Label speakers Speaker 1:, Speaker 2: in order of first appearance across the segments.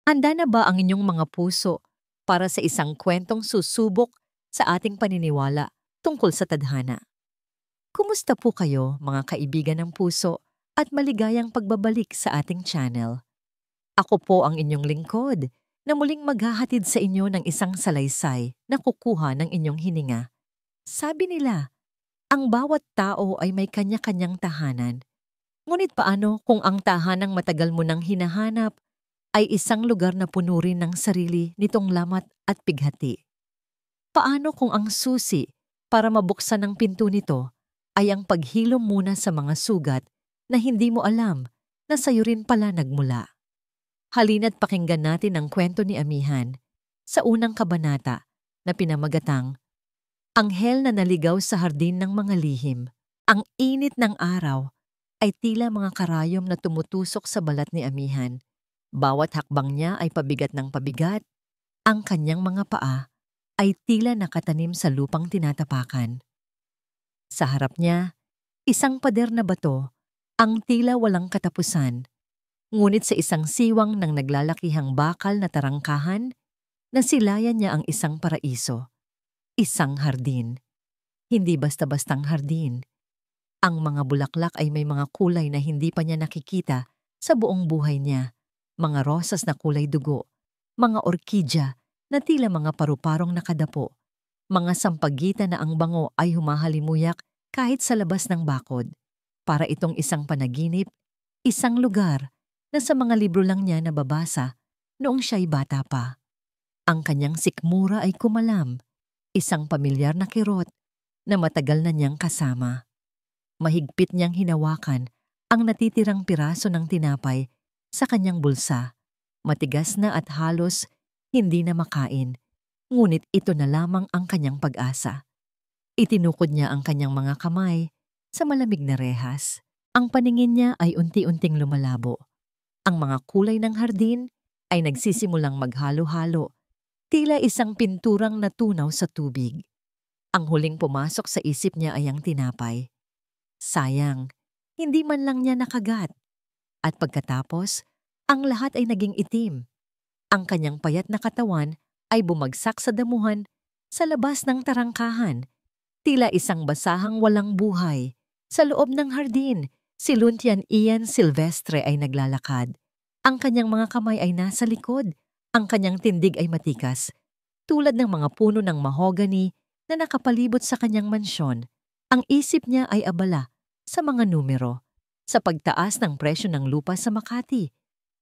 Speaker 1: Handa na ba ang inyong mga puso para sa isang kwentong susubok sa ating paniniwala tungkol sa tadhana? Kumusta po kayo, mga kaibigan ng puso, at maligayang pagbabalik sa ating channel? Ako po ang inyong lingkod na muling maghahatid sa inyo ng isang salaysay na kukuha ng inyong hininga. Sabi nila, ang bawat tao ay may kanya-kanyang tahanan. Ngunit paano kung ang tahanang matagal mo nang hinahanap ay isang lugar na puno rin ng sarili nitong lamat at pighati? Paano kung ang susi para mabuksan ang pinto nito ay ang paghilom muna sa mga sugat na hindi mo alam na sa'yo rin pala nagmula? Halina't pakinggan natin ang kwento ni Amihan sa unang kabanata na pinamagatang Anghel na naligaw sa hardin ng mga lihim. Ang init ng araw ay tila mga karayom na tumutusok sa balat ni Amihan. Bawat hakbang niya ay pabigat ng pabigat. Ang kanyang mga paa ay tila nakatanim sa lupang tinatapakan. Sa harap niya, isang pader na bato, ang tila walang katapusan. Ngunit sa isang siwang ng naglalakihang bakal na tarangkahan, nasilayan niya ang isang paraiso. Isang hardin. Hindi basta-bastang hardin. Ang mga bulaklak ay may mga kulay na hindi pa niya nakikita sa buong buhay niya. Mga rosas na kulay dugo, mga orkidya na tila mga paru-parong nakadapo, mga sampagita na ang bango ay humahalimuyak kahit sa labas ng bakod. Para itong isang panaginip, isang lugar na sa mga libro lang niya nababasa noong siya'y bata pa. Ang kanyang sikmura ay kumalam, isang pamilyar na kirot na matagal na niyang kasama. Mahigpit niyang hinawakan ang natitirang piraso ng tinapay sa kanyang bulsa. Matigas na at halos hindi na makain, ngunit ito na lamang ang kanyang pag-asa. Itinukod niya ang kanyang mga kamay sa malamig na rehas. Ang paningin niya ay unti-unting lumalabo. Ang mga kulay ng hardin ay nagsisimulang maghalo-halo, tila isang pinturang natunaw sa tubig. Ang huling pumasok sa isip niya ay ang tinapay. Sayang, hindi man lang niya nakagat. At pagkatapos, ang lahat ay naging itim. Ang kanyang payat na katawan ay bumagsak sa damuhan sa labas ng tarangkahan. Tila isang basahang walang buhay. Sa loob ng hardin, si Luntian Ian Silvestre ay naglalakad. Ang kanyang mga kamay ay nasa likod. Ang kanyang tindig ay matikas, tulad ng mga puno ng mahogany na nakapalibot sa kanyang mansyon. Ang isip niya ay abala sa mga numero, sa pagtaas ng presyo ng lupa sa Makati,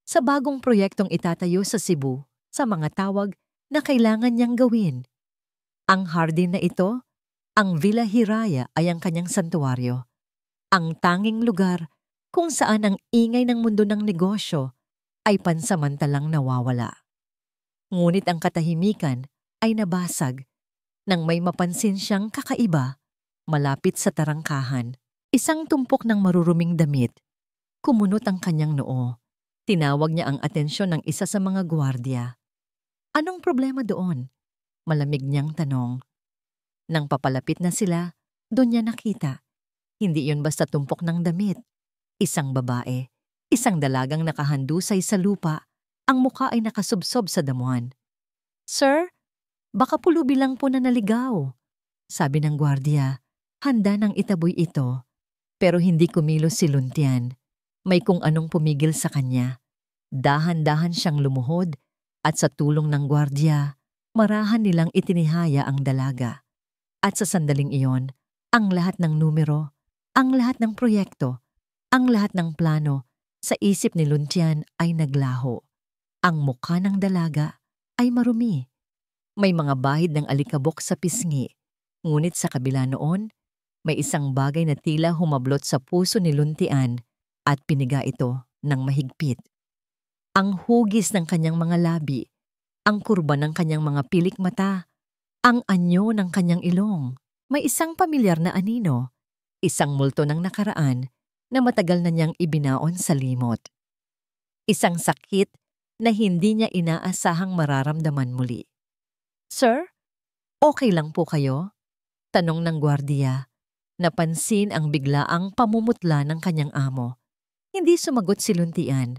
Speaker 1: sa bagong proyektong itatayo sa Cebu, sa mga tawag na kailangan niyang gawin. Ang hardin na ito, ang Villa Hiraya, ay ang kanyang santuwaryo. Ang tanging lugar kung saan ang ingay ng mundo ng negosyo ay pansamantalang nawawala. Ngunit ang katahimikan ay nabasag nang may mapansin siyang kakaiba malapit sa tarangkahan. Isang tumpok ng maruruming damit. Kumunot ang kanyang noo. Tinawag niya ang atensyon ng isa sa mga gwardiya. Anong problema doon? Malamig niyang tanong. Nang papalapit na sila, doon niya nakita. Hindi yun basta tumpok ng damit. Isang babae, isang dalagang nakahandusay sa lupa. Ang muka ay nakasubsob sa damuhan. Sir, baka pulubi lang po na naligaw, sabi ng gwardiya. Handa nang itaboy ito. Pero hindi kumilos si Luntian. May kung anong pumigil sa kanya. Dahan-dahan siyang lumuhod at sa tulong ng gwardiya, marahan nilang itinihaya ang dalaga. At sa sandaling iyon, ang lahat ng numero, ang lahat ng proyekto, ang lahat ng plano sa isip ni Luntian ay naglaho. Ang mukha ng dalaga ay marumi. May mga bahid ng alikabok sa pisngi. Ngunit sa kabila noon, may isang bagay na tila humablot sa puso ni Luntian at piniga ito ng mahigpit. Ang hugis ng kanyang mga labi, ang kurba ng kanyang mga pilik mata, ang anyo ng kanyang ilong. May isang pamilyar na anino, isang multo ng nakaraan na matagal na niyang ibinaon sa limot. Isang sakit na hindi niya inaasahang mararamdaman muli. Sir, okay lang po kayo? Tanong ng gwardiya. Napansin ang biglaang pamumutla ng kanyang amo. Hindi sumagot si Luntian.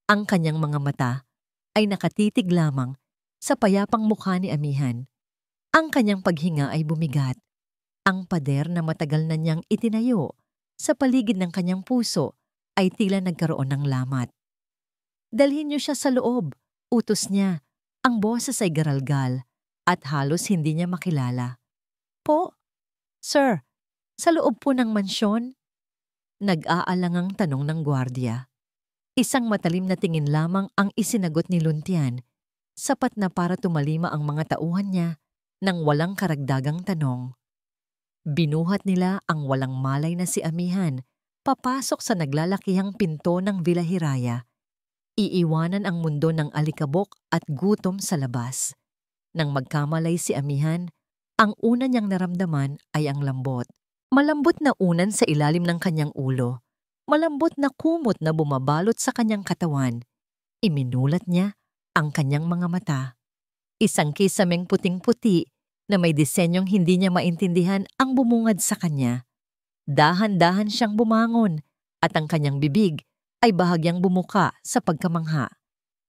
Speaker 1: Ang kanyang mga mata ay nakatitig lamang sa payapang mukha ni Amihan. Ang kanyang paghinga ay bumigat. Ang pader na matagal na niyang itinayo sa paligid ng kanyang puso ay tila nagkaroon ng lamat. Dalhin niyo siya sa loob, utos niya. Ang boses ay garalgal at halos hindi niya makilala. Po, sir, sa loob po ng mansyon? Nag-aalangang tanong ng gwardiya. Isang matalim na tingin lamang ang isinagot ni Luntian, sapat na para tumalima ang mga tauhan niya nang walang karagdagang tanong. Binuhat nila ang walang malay na si Amihan papasok sa naglalakihang pinto ng Villa Hiraya. Iiwanan ang mundo ng alikabok at gutom sa labas. Nang magkamalay si Amihan, ang una niyang naramdaman ay ang lambot. Malambot na unan sa ilalim ng kanyang ulo. Malambot na kumot na bumabalot sa kanyang katawan. Iminulat niya ang kanyang mga mata. Isang kisameng puting-puti na may disenyong hindi niya maintindihan ang bumungad sa kanya. Dahan-dahan siyang bumangon at ang kanyang bibig ay bahagyang bumuka sa pagkamangha.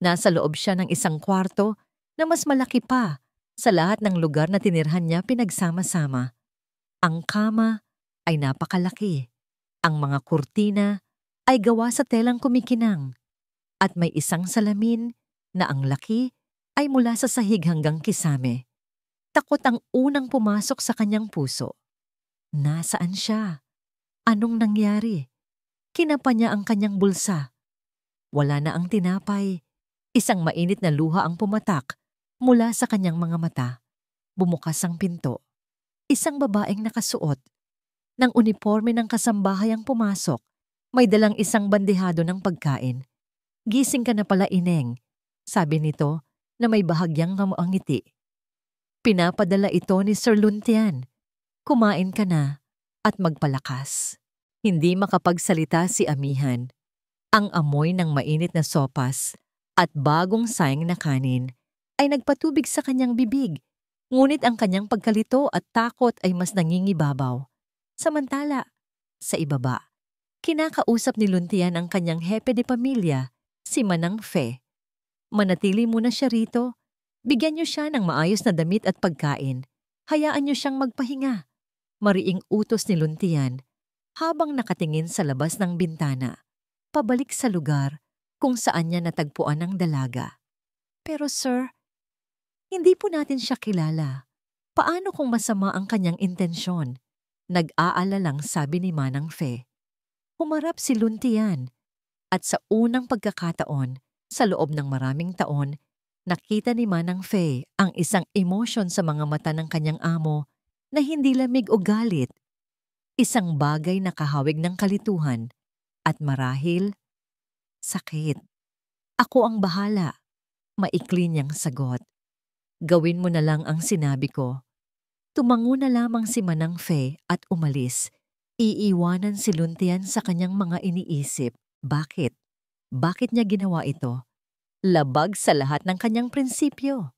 Speaker 1: Nasa loob siya ng isang kwarto na mas malaki pa sa lahat ng lugar na tinirhan niya pinagsama-sama. Ang kama ay napakalaki. Ang mga kurtina ay gawa sa telang kumikinang. At may isang salamin na ang laki ay mula sa sahig hanggang kisame. Takot ang unang pumasok sa kanyang puso. Nasaan siya? Anong nangyari? Kinapa niya ang kanyang bulsa. Wala na ang tinapay. Isang mainit na luha ang pumatak mula sa kanyang mga mata. Bumukas ang pinto. Isang babaeng nakasuot ng uniforme ng kasambahay ang pumasok. May dalang isang bandehado ng pagkain. Gising ka na pala, Ineng, sabi nito na may bahagyang ngamuang ngiti. Pinapadala ito ni Sir Luntian. Kumain ka na at magpalakas. Hindi makapagsalita si Amihan. Ang amoy ng mainit na sopas at bagong sayang na kanin ay nagpatubig sa kanyang bibig, ngunit ang kanyang pagkalito at takot ay mas nangingibabaw. Samantala, sa ibaba, kinakausap ni Luntian ang kanyang hepe de pamilya, si Manang Fe. Manatili muna siya rito. Bigyan niyo siya ng maayos na damit at pagkain. Hayaan niyo siyang magpahinga. Mariing utos ni Luntian habang nakatingin sa labas ng bintana, pabalik sa lugar kung saan niya natagpuan ang dalaga. Pero sir, hindi po natin siya kilala. Paano kung masama ang kanyang intensyon? Nag-aalalang sabi ni Manang Fe. Humarap si Luntian at sa unang pagkakataon, sa loob ng maraming taon, nakita ni Manang Fe ang isang emosyon sa mga mata ng kanyang amo na hindi lamig o galit. Isang bagay na kahawig ng kalituhan at marahil, sakit. Ako ang bahala, maikli niyang sagot. Gawin mo na lang ang sinabi ko. Tumango na lamang si Manang Fe at umalis. Iiwanan si Luntian sa kanyang mga iniisip. Bakit? Bakit niya ginawa ito? Labag sa lahat ng kanyang prinsipyo.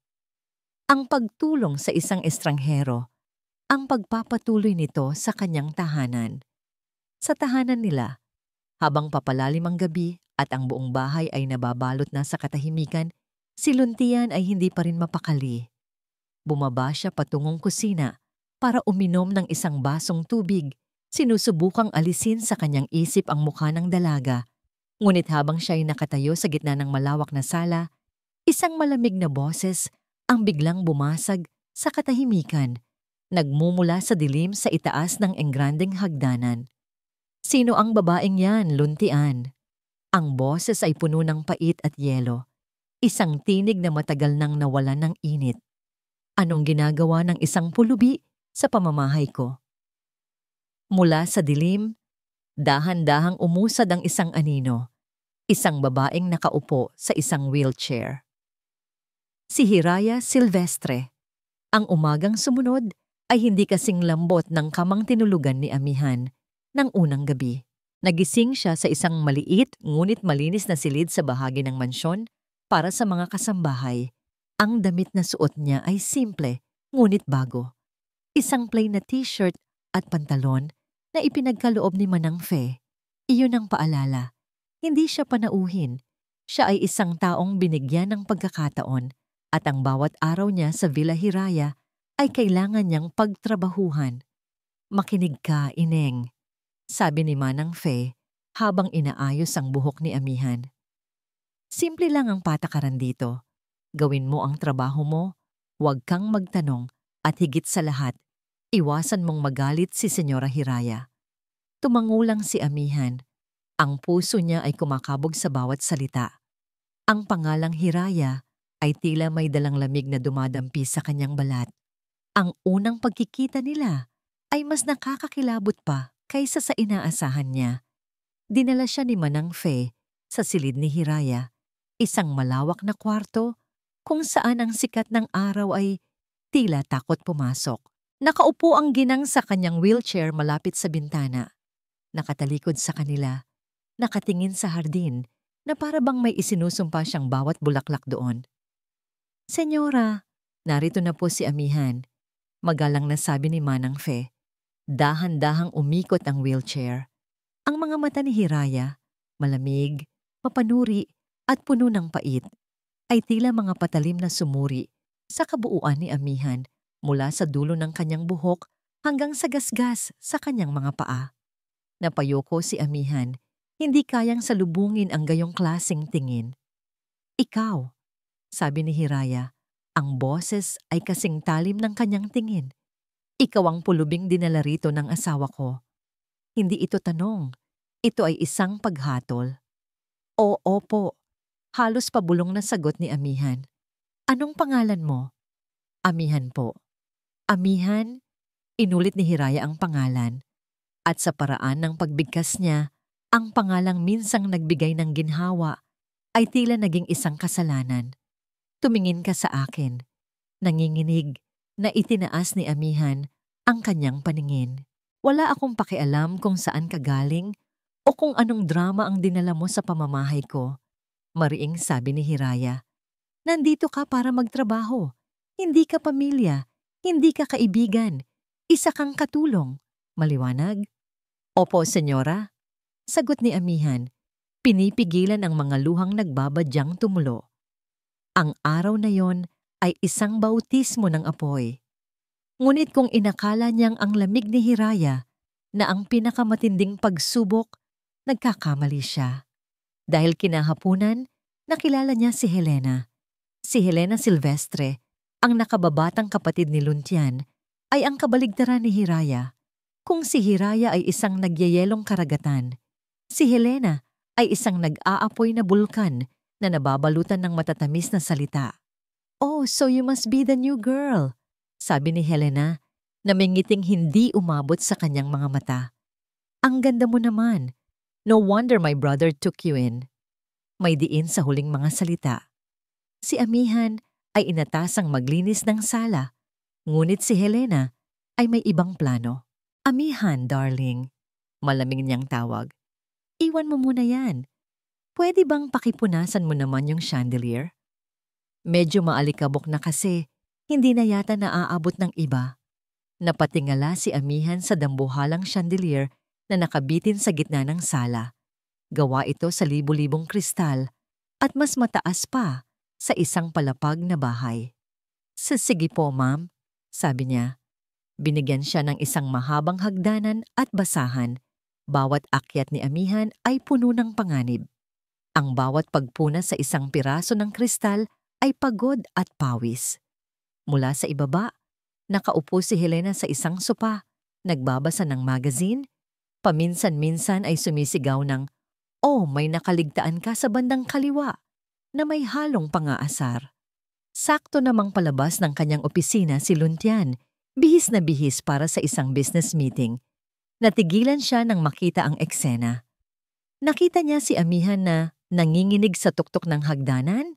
Speaker 1: Ang pagtulong sa isang estranghero, ang pagpapatuloy nito sa kanyang tahanan. Sa tahanan nila, habang papalalim ang gabi at ang buong bahay ay nababalot na sa katahimikan, si Luntian ay hindi pa rin mapakali. Bumaba siya patungong kusina para uminom ng isang basong tubig. Sinusubukang alisin sa kanyang isip ang mukha ng dalaga. Ngunit habang siya ay nakatayo sa gitna ng malawak na sala, isang malamig na boses ang biglang bumasag sa katahimikan, nagmumula sa dilim sa itaas ng engrandeng hagdanan. Sino ang babaeng yan, Luntian? Ang boses ay puno ng pait at yelo. Isang tinig na matagal nang nawalan ng init. Anong ginagawa ng isang pulubi sa pamamahay ko? Mula sa dilim, dahan-dahang umusad ang isang anino. Isang babaeng nakaupo sa isang wheelchair. Si Hiraya Silvestre. Ang umagang sumunod ay hindi kasing lambot ng kamang tinulugan ni Amihan ng unang gabi. Nagising siya sa isang maliit ngunit malinis na silid sa bahagi ng mansyon para sa mga kasambahay. Ang damit na suot niya ay simple ngunit bago. Isang plain na t-shirt at pantalon na ipinagkaloob ni Manang Fe. Iyon ang paalala. Hindi siya panauhin. Siya ay isang taong binigyan ng pagkakataon at ang bawat araw niya sa Villa Hiraya ay kailangan niyang pagtrabahuhan. Makinig ka, Ineng, sabi ni Manang Fe habang inaayos ang buhok ni Amihan. Simple lang ang patakaran dito. Gawin mo ang trabaho mo, huwag kang magtanong at higit sa lahat, iwasan mong magalit si Senyora Hiraya. Tumangulang si Amihan. Ang puso niya ay kumakabog sa bawat salita. Ang pangalang Hiraya ay tila may dalang lamig na dumadampi sa kanyang balat. Ang unang pagkikita nila ay mas nakakakilabot pa kaysa sa inaasahan niya. Dinala siya ni Manang Fe sa silid ni Hiraya, isang malawak na kwarto kung saan ang sikat ng araw ay tila takot pumasok. Nakaupo ang ginang sa kanyang wheelchair malapit sa bintana. Nakatalikod sa kanila, nakatingin sa hardin na para bang may isinusumpa siyang bawat bulaklak doon. Senyora, narito na po si Amihan, magalang na sabi ni Manang Fe. Dahan-dahang umikot ang wheelchair. Ang mga mata ni Hiraya, malamig, mapanuri at puno ng pait, ay tila mga patalim na sumuri sa kabuuan ni Amihan mula sa dulo ng kanyang buhok hanggang sa gasgas sa kanyang mga paa. Napayoko si Amihan, hindi kayang salubungin ang gayong klaseng tingin. Ikaw, sabi ni Hiraya, ang boses ay kasing talim ng kanyang tingin. Ikaw ang pulubing dinala rito ng asawa ko. Hindi ito tanong, ito ay isang paghatol. Oo po, halos pabulong na sagot ni Amihan. Anong pangalan mo? Amihan po. Amihan? Inulit ni Hiraya ang pangalan. At sa paraan ng pagbigkas niya, ang pangalang minsang nagbigay ng ginhawa ay tila naging isang kasalanan. Tumingin ka sa akin. Nanginginig na itinaas ni Amihan ang kanyang paningin. Wala akong pakialam kung saan ka galing o kung anong drama ang dinala mo sa pamamahay ko. Mariing sabi ni Hiraya. Nandito ka para magtrabaho. Hindi ka pamilya. Hindi ka kaibigan. Isa kang katulong. Maliwanag? Opo, senyora. Sagot ni Amihan. Pinipigilan ang mga luhang nagbabadyang tumulo. Ang araw na yon ay isang bautismo ng apoy. Ngunit kung inakala niyang ang lamig ni Hiraya na ang pinakamatinding pagsubok, nagkakamali siya. Dahil kinahapunan, nakilala niya si Helena. Si Helena Silvestre, ang nakababatang kapatid ni Luntian, ay ang kabaligtaran ni Hiraya. Kung si Hiraya ay isang nagyayelong karagatan, si Helena ay isang nag-aapoy na bulkan na nababalutan ng matatamis na salita. Oh, so you must be the new girl, sabi ni Helena na may ngiting hindi umabot sa kanyang mga mata. Ang ganda mo naman. No wonder my brother took you in. May diin sa huling mga salita. Si Amihan ay inatasang maglinis ng sala, ngunit si Helena ay may ibang plano. Amihan, darling, malamig niyang tawag. Iwan mo muna yan. Pwede bang pakipunasan mo naman yung chandelier? Medyo maalikabok na kasi, hindi na yata naaabot ng iba. Napatingala si Amihan sa dambuhalang chandelier na nakabitin sa gitna ng sala. Gawa ito sa libu-libong kristal at mas mataas pa sa isang palapag na bahay. Sige po, ma'am, sabi niya. Binigyan siya ng isang mahabang hagdanan at basahan. Bawat akyat ni Amihan ay puno ng panganib. Ang bawat pagpuna sa isang piraso ng kristal ay pagod at pawis. Mula sa ibaba, nakaupo si Helena sa isang sopa, nagbabasa ng magazine. Paminsan-minsan ay sumisigaw ng, "Oh, may nakaligtaan ka sa bandang kaliwa," na may halong pangaasar. Sakto namang palabas ng kanyang opisina si Luntian, bihis na bihis para sa isang business meeting. Natigilan siya nang makita ang eksena. Nakita niya si Amihan na nanginginig sa tuktok ng hagdanan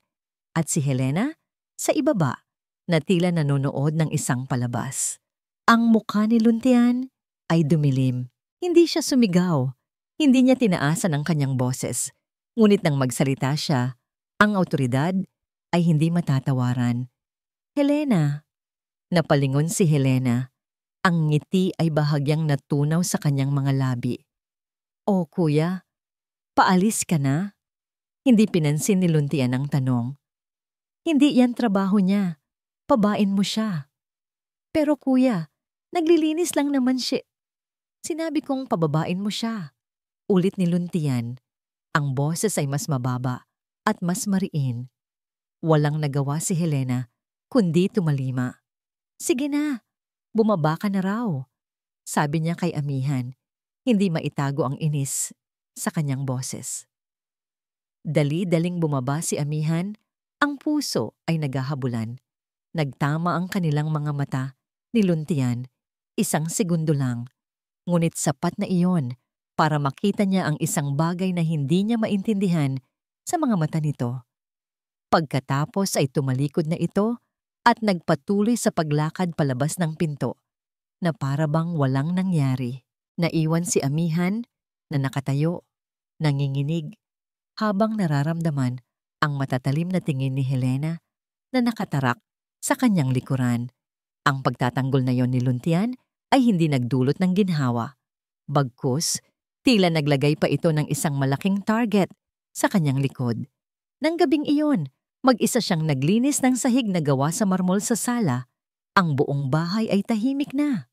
Speaker 1: at si Helena sa ibaba na tila nanonood ng isang palabas. Ang mukha ni Luntian ay dumilim. Hindi siya sumigaw. Hindi niya tinaasan ang kanyang boses. Ngunit nang magsalita siya, ang awtoridad ay hindi matatawaran. Helena. Napalingon si Helena. Ang ngiti ay bahagyang natunaw sa kanyang mga labi. "Oh, kuya, paalis ka na?" Hindi pinansin ni Luntian ang tanong. Hindi yan trabaho niya. Pabain mo siya. Pero kuya, naglilinis lang naman siya. Sinabi kong pababain mo siya. Ulit ni Luntian. Ang boses ay mas mababa at mas mariin. Walang nagawa si Helena kundi tumalima. Sige na, bumaba ka na raw. Sabi niya kay amihan, hindi maitago ang inis sa kanyang boses. Dali-daling bumaba si amihan, ang puso ay naghahabulan. Nagtama ang kanilang mga mata ni Luntian, 1 segundo lang. Ngunit sapat na iyon para makita niya ang isang bagay na hindi niya maintindihan sa mga mata nito. Pagkatapos ay tumalikod na ito at nagpatuloy sa paglakad palabas ng pinto na para bang walang nangyari. Naiwan si amihan na nakatayo, nanginginig, habang nararamdaman ang matatalim na tingin ni Helena na nakatarak sa kanyang likuran. Ang pagtatanggol na yon ni Luntian ay hindi nagdulot ng ginhawa. Bagkus, tila naglagay pa ito ng isang malaking target sa kanyang likod. Nang gabing iyon, mag-isa siyang naglinis ng sahig na gawa sa marmol sa sala. Ang buong bahay ay tahimik na.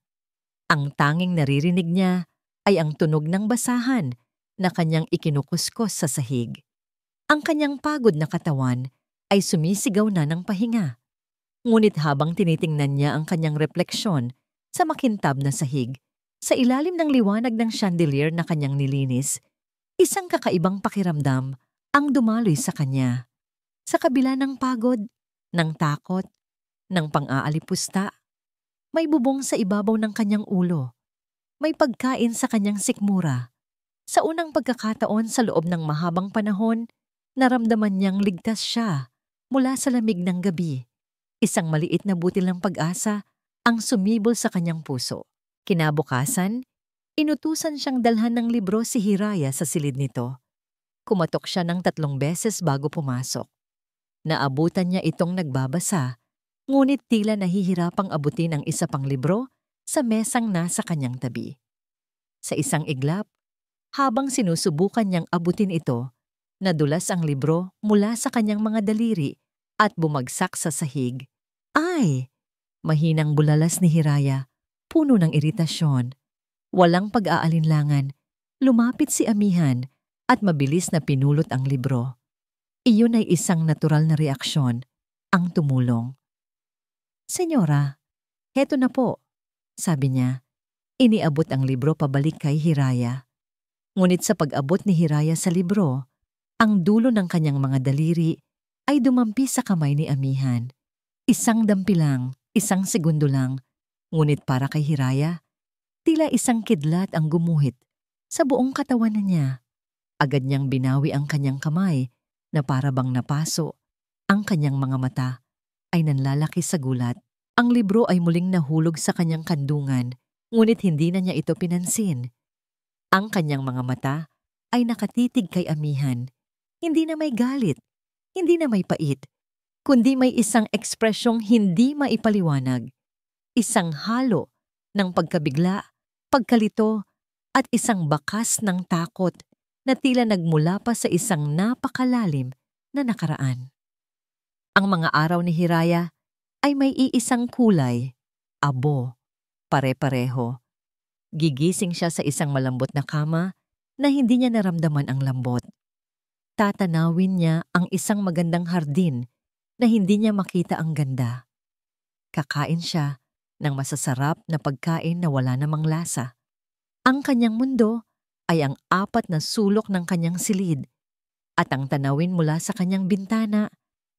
Speaker 1: Ang tanging naririnig niya ay ang tunog ng basahan na kanyang ikinukuskos sa sahig. Ang kanyang pagod na katawan ay sumisigaw na ng pahinga. Ngunit habang tinitingnan niya ang kanyang refleksyon sa makintab na sahig, sa ilalim ng liwanag ng chandelier na kanyang nilinis, isang kakaibang pakiramdam ang dumaloy sa kanya. Sa kabila ng pagod, ng takot, ng pang-aalipusta, may bubong sa ibabaw ng kanyang ulo. May pagkain sa kanyang sikmura. Sa unang pagkakataon sa loob ng mahabang panahon, naramdaman niyang ligtas siya mula sa lamig ng gabi. Isang maliit na butil ng pag-asa ang sumibol sa kanyang puso. Kinabukasan, inutusan siyang dalhan ng libro si Hiraya sa silid nito. Kumatok siya ng 3 beses bago pumasok. Naabutan niya itong nagbabasa, ngunit tila nahihirapang abutin ang isa pang libro sa mesang nasa kanyang tabi. Sa isang iglap, habang sinusubukan niyang abutin ito, nadulas ang libro mula sa kanyang mga daliri at bumagsak sa sahig. Ay! Mahinang bulalas ni Hiraya, puno ng iritasyon. Walang pag-aalinlangan, lumapit si amihan at mabilis na pinulot ang libro. Iyon ay isang natural na reaksyon, ang tumulong. Senyora, heto na po, sabi niya. Iniabot ang libro pabalik kay Hiraya. Ngunit sa pag-abot ni Hiraya sa libro, ang dulo ng kanyang mga daliri ay dumampi sa kamay ni amihan. Isang dampi lang, 1 segundo lang, ngunit para kay Hiraya, tila isang kidlat ang gumuhit sa buong katawan niya. Agad niyang binawi ang kanyang kamay na para bang napaso. Ang kanyang mga mata ay nanlalaki sa gulat. Ang libro ay muling nahulog sa kanyang kandungan, ngunit hindi na niya ito pinansin. Ang kanyang mga mata ay nakatitig kay amihan. Hindi na may galit, hindi na may pait, kundi may isang ekspresyong hindi maipaliwanag. Isang halo ng pagkabigla, pagkalito, at isang bakas ng takot na tila nagmula pa sa isang napakalalim na nakaraan. Ang mga araw ni Hiraya ay may iisang kulay, abo, pare-pareho. Gigising siya sa isang malambot na kama na hindi niya naramdaman ang lambot. Tatanawin niya ang isang magandang hardin na hindi niya makita ang ganda. Kakain siya ng masasarap na pagkain na wala namang lasa. Ang kanyang mundo ay ang 4 na sulok ng kanyang silid at ang tanawin mula sa kanyang bintana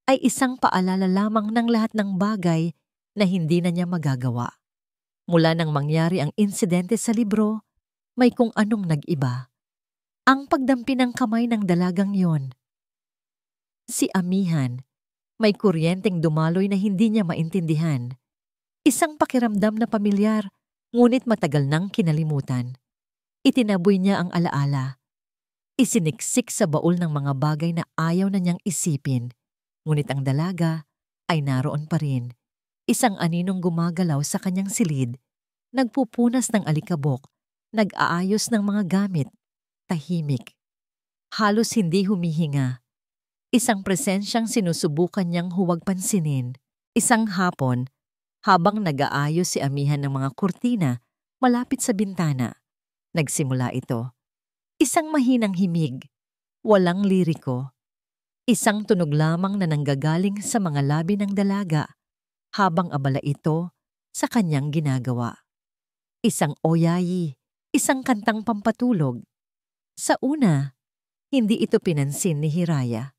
Speaker 1: ay isang paalala lamang ng lahat ng bagay na hindi na niya magagawa. Mula nang mangyari ang insidente sa libro, may kung anong nag-iba. Ang pagdampi ng kamay ng dalagang yon. Si amihan, may kuryenteng dumaloy na hindi niya maintindihan. Isang pakiramdam na pamilyar, ngunit matagal nang kinalimutan. Itinaboy niya ang alaala. Isiniksik sa baul ng mga bagay na ayaw na niyang isipin. Ngunit ang dalaga ay naroon pa rin. Isang aninong gumagalaw sa kanyang silid, nagpupunas ng alikabok, nag-aayos ng mga gamit, tahimik. Halos hindi humihinga. Isang presensyang sinusubukan niyang huwag pansinin. Isang hapon, habang nag-aayos si amihan ng mga kurtina malapit sa bintana, nagsimula ito. Isang mahinang himig, walang liriko. Isang tunog lamang na nanggagaling sa mga labi ng dalaga habang abala ito sa kanyang ginagawa. Isang oyayi, isang kantang pampatulog. Sa una, hindi ito pinansin ni Hiraya.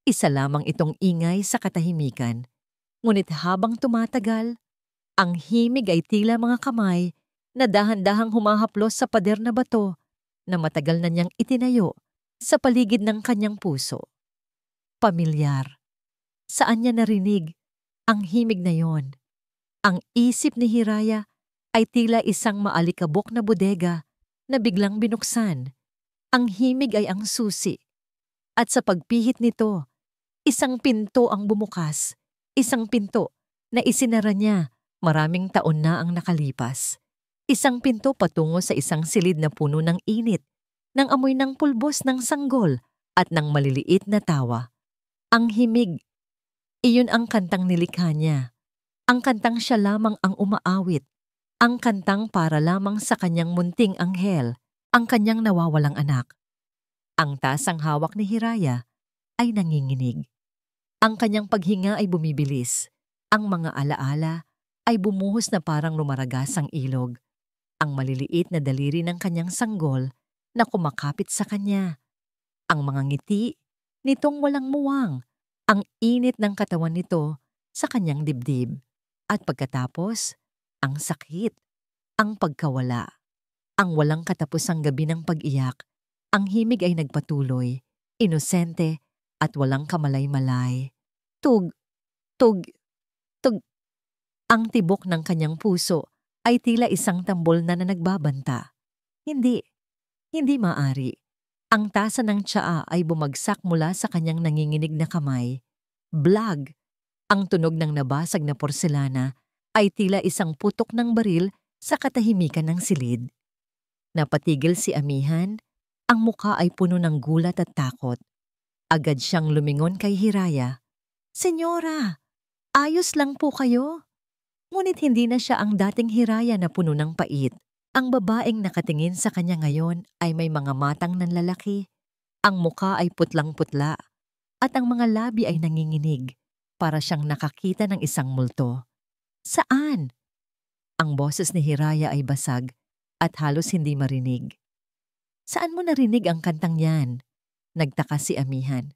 Speaker 1: Isa lamang itong ingay sa katahimikan. Ngunit habang tumatagal, ang himig ay tila mga kamay na dahan-dahang humahaplos sa pader na bato na matagal na niyang itinayo sa paligid ng kanyang puso. Pamilyar. Saan niya narinig ang himig na yon? Ang isip ni Hiraya ay tila isang maalikabok na bodega na biglang binuksan. Ang himig ay ang susi. At sa pagpihit nito, isang pinto ang bumukas. Isang pinto na isinara niya maraming taon na ang nakalipas. Isang pinto patungo sa isang silid na puno ng init, ng amoy ng pulbos ng sanggol at ng maliliit na tawa. Ang himig, iyon ang kantang nilikha niya. Ang kantang siya lamang ang umaawit. Ang kantang para lamang sa kanyang munting anghel, ang kanyang nawawalang anak. Ang tasang hawak ni Hiraya ay nanginginig. Ang kanyang paghinga ay bumibilis. Ang mga alaala ay bumuhos na parang lumaragas ang ilog. Ang maliliit na daliri ng kanyang sanggol na kumakapit sa kanya. Ang mga ngiti nitong walang muwang. Ang init ng katawan nito sa kanyang dibdib. At pagkatapos, ang sakit, ang pagkawala, ang walang katapusang gabi ng pag-iyak. Ang himig ay nagpatuloy, inosente at walang kamalay-malay. Tug, tug, tug. Ang tibok ng kanyang puso ay tila isang tambol na nagbabanta. Hindi maari. Ang tasa ng tsaa ay bumagsak mula sa kanyang nanginginig na kamay. Blag! Ang tunog ng nabasag na porselana ay tila isang putok ng baril sa katahimikan ng silid. Napatigil si amihan, ang muka ay puno ng gulat at takot. Agad siyang lumingon kay Hiraya. "Senyora, ayos lang po kayo?" Ngunit hindi na siya ang dating Hiraya na puno ng pait. Ang babaeng nakatingin sa kanya ngayon ay may mga matang nanlalaki. Ang muka ay putlang-putla at ang mga labi ay nanginginig para siyang nakakita ng isang multo. "Saan?" Ang boses ni Hiraya ay basag at halos hindi marinig. "Saan mo narinig ang kantang yan?" Nagtaka si amihan.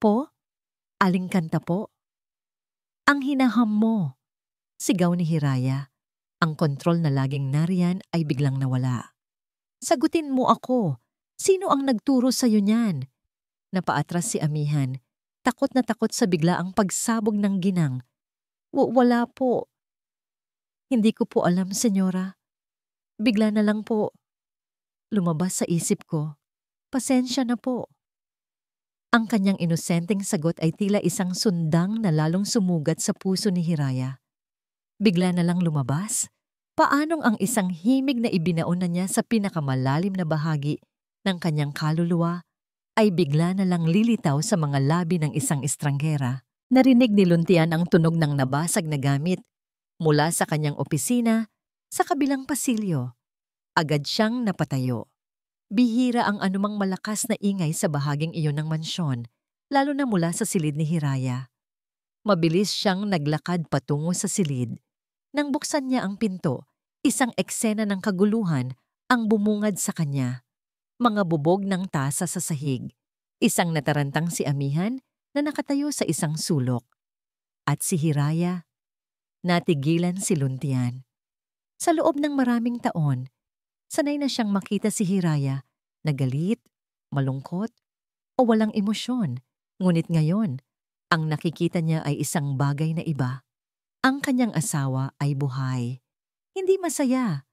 Speaker 1: "Po? Aling kanta po?" "Ang hinaham mo," sigaw ni Hiraya. Ang kontrol na laging nariyan ay biglang nawala. "Sagutin mo ako. Sino ang nagturo sa'yo niyan?" Napaatras si amihan, takot na takot sa biglaang pagsabog ng ginang. Wala po. Hindi ko po alam, senyora. Bigla na lang po. Lumabas sa isip ko. Pasensya na po." Ang kanyang inosenteng sagot ay tila isang sundang na lalong sumugat sa puso ni Hiraya. Bigla na lang lumabas? Paanong ang isang himig na ibinaon na niya sa pinakamalalim na bahagi ng kanyang kaluluwa ay bigla na lang lilitaw sa mga labi ng isang estranghera? Narinig ni Luntian ang tunog ng nabasag na gamit mula sa kanyang opisina sa kabilang pasilyo. Agad siyang napatayo. Bihira ang anumang malakas na ingay sa bahaging iyon ng mansyon, lalo na mula sa silid ni Hiraya. Mabilis siyang naglakad patungo sa silid. Nang buksan niya ang pinto, isang eksena ng kaguluhan ang bumungad sa kanya. Mga bubog ng tasa sa sahig. Isang natarantang si amihan na nakatayo sa isang sulok. At si Hiraya, natigilan si Luntian. Sa loob ng maraming taon, sanay na siyang makita si Hiraya na galit, malungkot, o walang emosyon. Ngunit ngayon, ang nakikita niya ay isang bagay na iba. Ang kanyang asawa ay buhay. Hindi masaya,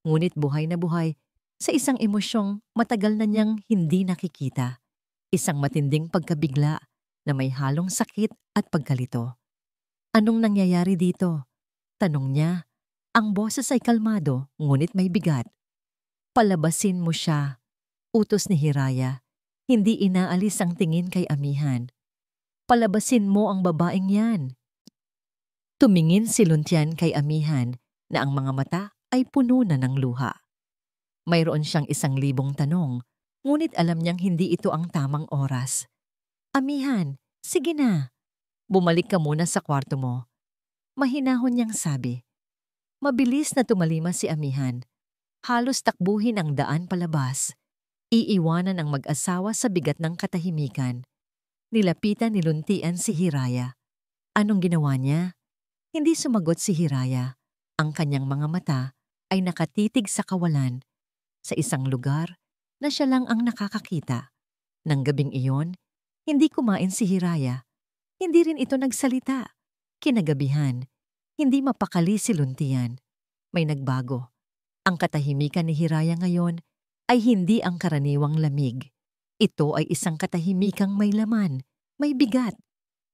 Speaker 1: ngunit buhay na buhay sa isang emosyong matagal na niyang hindi nakikita. Isang matinding pagkabigla na may halong sakit at pagkalito. "Anong nangyayari dito?" tanong niya. Ang boses ay kalmado, ngunit may bigat. "Palabasin mo siya," utos ni Hiraya. Hindi inaalis ang tingin kay amihan. Palabasin mo ang babaeng yan. Tumingin si Luntian kay amihan na ang mga mata ay puno na ng luha. Mayroon siyang 1,000 tanong, ngunit alam niyang hindi ito ang tamang oras. Amihan, sige na. Bumalik ka muna sa kwarto mo. Mahinahon niyang sabi. Mabilis na tumalima si amihan. Halos takbuhin ang daan palabas. Iiwanan ang mag-asawa sa bigat ng katahimikan. Nilapitan ni Luntian si Hiraya. Anong ginawa niya? Hindi sumagot si Hiraya. Ang kanyang mga mata ay nakatitig sa kawalan, sa isang lugar na siya lang ang nakakakita. Nang gabing iyon, hindi kumain si Hiraya. Hindi rin ito nagsalita. Kinagabihan, hindi mapakali si Luntian. May nagbago. Ang katahimikan ni Hiraya ngayon ay hindi ang karaniwang lamig. Ito ay isang katahimikang may laman, may bigat.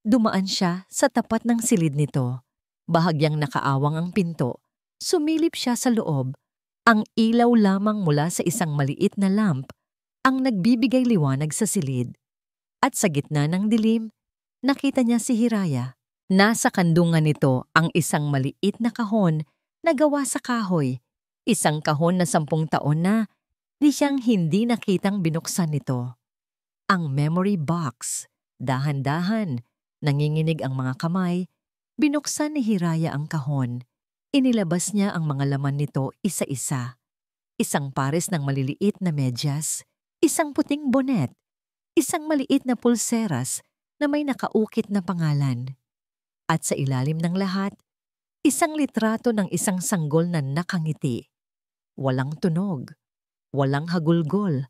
Speaker 1: Dumaan siya sa tapat ng silid nito. Bahagyang nakaawang ang pinto. Sumilip siya sa loob. Ang ilaw lamang mula sa isang maliit na lamp ang nagbibigay liwanag sa silid. At sa gitna ng dilim, nakita niya si Hiraya. Nasa kandungan nito ang isang maliit na kahon na gawa sa kahoy. Isang kahon na 10 taon na di siyang hindi nakitang binuksan nito. Ang memory box. Dahan-dahan, nanginginig ang mga kamay. Binuksan ni Hiraya ang kahon. Inilabas niya ang mga laman nito isa-isa. Isang pares ng maliliit na medyas, isang puting bonet, isang maliit na pulseras na may nakaukit na pangalan. At sa ilalim ng lahat, isang litrato ng isang sanggol na nakangiti. Walang tunog, walang hagulgol.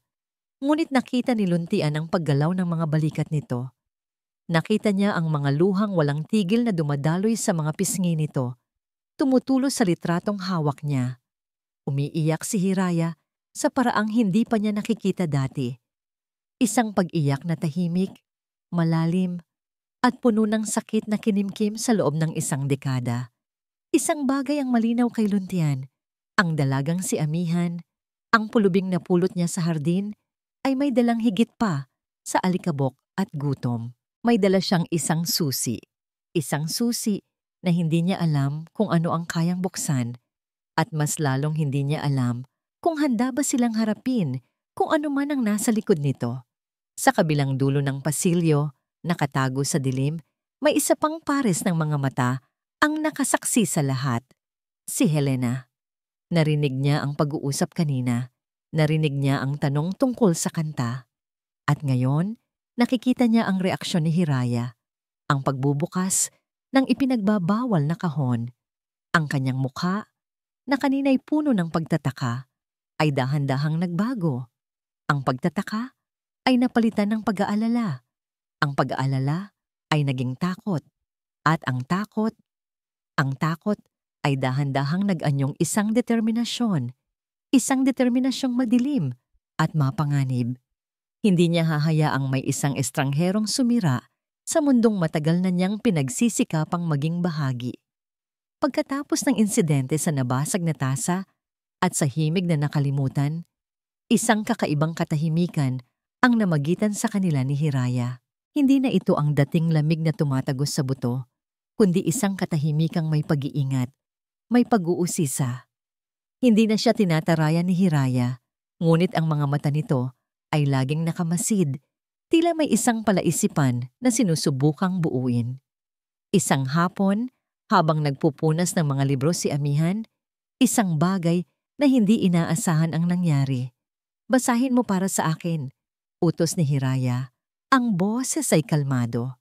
Speaker 1: Ngunit nakita ni Luntian ang paggalaw ng mga balikat nito. Nakita niya ang mga luhang walang tigil na dumadaloy sa mga pisngi nito. Tumutulo sa litratong hawak niya. Umiiyak si Hiraya sa paraang hindi pa niya nakikita dati. Isang pag-iyak na tahimik, malalim, at puno ng sakit na kinimkim sa loob ng 1 dekada. Isang bagay ang malinaw kay Luntian. Ang dalagang si amihan, ang pulubing na pulot niya sa hardin, ay may dalang higit pa sa alikabok at gutom. May dala siyang isang susi. Isang susi na hindi niya alam kung ano ang kayang buksan at mas lalong hindi niya alam kung handa ba silang harapin kung ano man ang nasa likod nito. Sa kabilang dulo ng pasilyo, nakatago sa dilim, may isa pang pares ng mga mata ang nakasaksi sa lahat. Si Helena. Narinig niya ang pag-uusap kanina. Narinig niya ang tanong tungkol sa kanta. At ngayon, nakikita niya ang reaksyon ni Hiraya. Ang pagbubukas ng ipinagbabawal na kahon. Ang kanyang mukha, na kanina'y puno ng pagtataka, ay dahan-dahang nagbago. Ang pagtataka ay napalitan ng pag-aalala. Ang pag-aalala ay naging takot. At ang takot ay dahan-dahang nag-anyong isang determinasyon. Isang determinasyong madilim at mapanganib. Hindi niya hahayaang may isang estrangherong sumira sa mundong matagal na niyang pinagsisikapang maging bahagi. Pagkatapos ng insidente sa nabasag na tasa at sa himig na nakalimutan, isang kakaibang katahimikan ang namagitan sa kanila ni Hiraya. Hindi na ito ang dating lamig na tumatagos sa buto, kundi isang katahimikang may pag-iingat, may pag-uusisa. Hindi na siya tinatarayan ni Hiraya, ngunit ang mga mata nito ay laging nakamasid, tila may isang palaisipan na sinusubukang buuin. Isang hapon, habang nagpupunas ng mga libro si amihan, isang bagay na hindi inaasahan ang nangyari. Basahin mo para sa akin, utos ni Hiraya. Ang boses ay kalmado.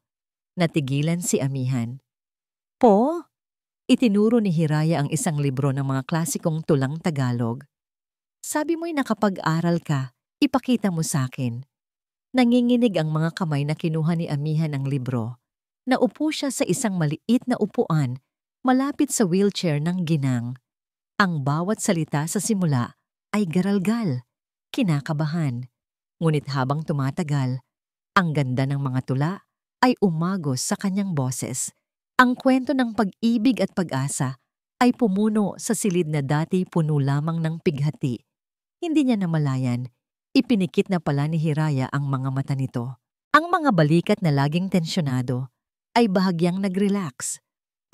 Speaker 1: Natigilan si amihan. Po? Itinuro ni Hiraya ang isang libro ng mga klasikong tulang Tagalog. Sabi mo'y nakapag-aral ka, ipakita mo sa akin. Nanginginig ang mga kamay na kinuha ni amihan ang libro. Naupo siya sa isang maliit na upuan, malapit sa wheelchair ng ginang. Ang bawat salita sa simula ay garalgal, kinakabahan. Ngunit habang tumatagal, ang ganda ng mga tula ay umagos sa kanyang boses. Ang kwento ng pag-ibig at pag-asa ay pumuno sa silid na dati puno lamang ng pighati. Hindi niya namalayan, ipinikit na pala ni Hiraya ang mga mata nito. Ang mga balikat na laging tensyonado ay bahagyang nag-relax.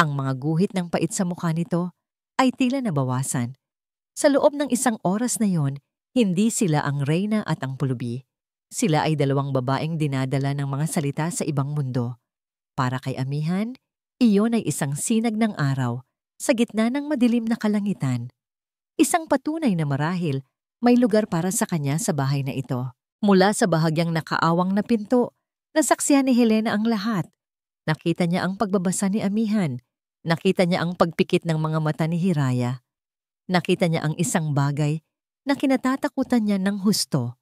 Speaker 1: Ang mga guhit ng pait sa mukha nito ay tila nabawasan. Sa loob ng isang oras na yon, hindi sila ang reyna at ang pulubi. Sila ay dalawang babaeng dinadala ng mga salita sa ibang mundo. Para kay Amihan, iyon ay isang sinag ng araw sa gitna ng madilim na kalangitan. Isang patunay na marahil may lugar para sa kanya sa bahay na ito. Mula sa bahagyang nakaawang na pinto, nasaksihan ni Helena ang lahat. Nakita niya ang pagbabasa ni Amihan. Nakita niya ang pagpikit ng mga mata ni Hiraya. Nakita niya ang isang bagay na kinatatakutan niya ng husto.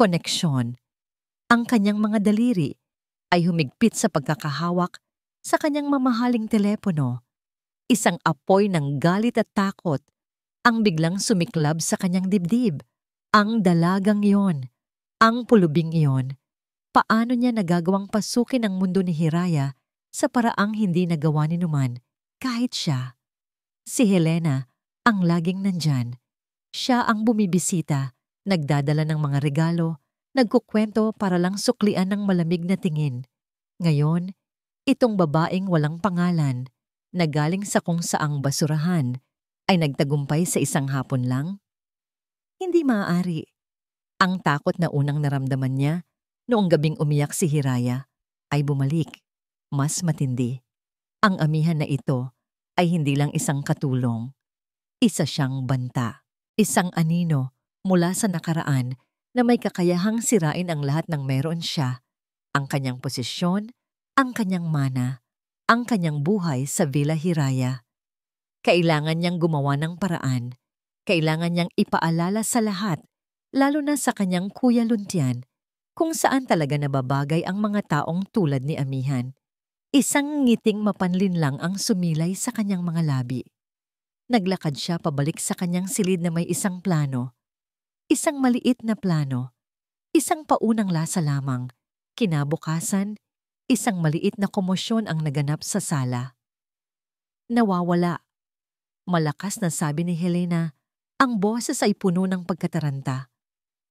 Speaker 1: Koneksyon. Ang kanyang mga daliri ay humigpit sa pagkakahawak sa kanyang mamahaling telepono. Isang apoy ng galit at takot ang biglang sumiklab sa kanyang dibdib. Ang dalagang iyon, ang pulubing iyon, paano niya nagagawang pasukin ang mundo ni Hiraya sa paraang hindi nagawa ni Numan kahit siya. Si Helena ang laging nandyan. Siya ang bumibisita, nagdadala ng mga regalo, nagkukwento para lang suklian ng malamig na tingin. Ngayon, itong babaeng walang pangalan, na galing sa kung saang basurahan, ay nagtagumpay sa isang hapon lang? Hindi maaari. Ang takot na unang naramdaman niya noong gabing umiyak si Hiraya ay bumalik, mas matindi. Ang Amihan na ito ay hindi lang isang katulong. Isa siyang banta, isang anino mula sa nakaraan na may kakayahang sirain ang lahat ng meron siya, ang kanyang posisyon, ang kanyang mana, ang kanyang buhay sa Villa Hiraya. Kailangan niyang gumawa ng paraan, kailangan niyang ipaalala sa lahat, lalo na sa kanyang kuya Luntian, kung saan talaga nababagay ang mga taong tulad ni Amihan. Isang ngiting mapanlinlang ang sumilay sa kanyang mga labi. Naglakad siya pabalik sa kanyang silid na may isang plano. Isang maliit na plano. Isang paunang lasa lamang. Kinabukasan, isang maliit na komosyon ang naganap sa sala. Nawawala. Malakas na sabi ni Helena, ang boses ay puno ng pagkataranta.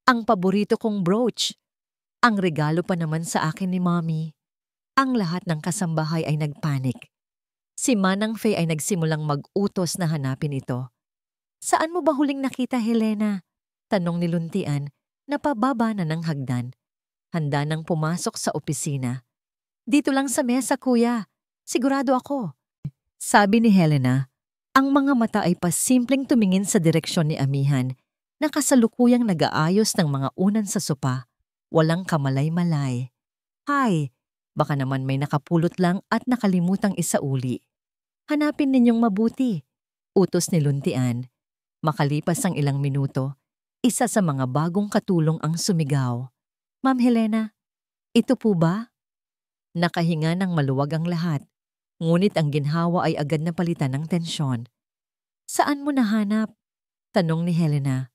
Speaker 1: Ang paborito kong brooch. Ang regalo pa naman sa akin ni Mommy. Ang lahat ng kasambahay ay nagpanik. Si Manang Faye ay nagsimulang mag-utos na hanapin ito. Saan mo ba huling nakita, Helena? Tanong ni Luntian na pababa na ng hagdan. Handa nang pumasok sa opisina. Dito lang sa mesa, kuya. Sigurado ako. Sabi ni Helena, ang mga mata ay pasimpleng tumingin sa direksyon ni Amihan na kasalukuyang nag-aayos ng mga unan sa sopa. Walang kamalay-malay. Hay! Baka naman may nakapulot lang at nakalimutang isauli. Hanapin ninyong mabuti, utos ni Luntian. Makalipas ang ilang minuto, isa sa mga bagong katulong ang sumigaw. Ma'am Helena, ito po ba? Nakahinga ng maluwag ang lahat, ngunit ang ginhawa ay agad na palitan ng tensyon. Saan mo nahanap? Tanong ni Helena.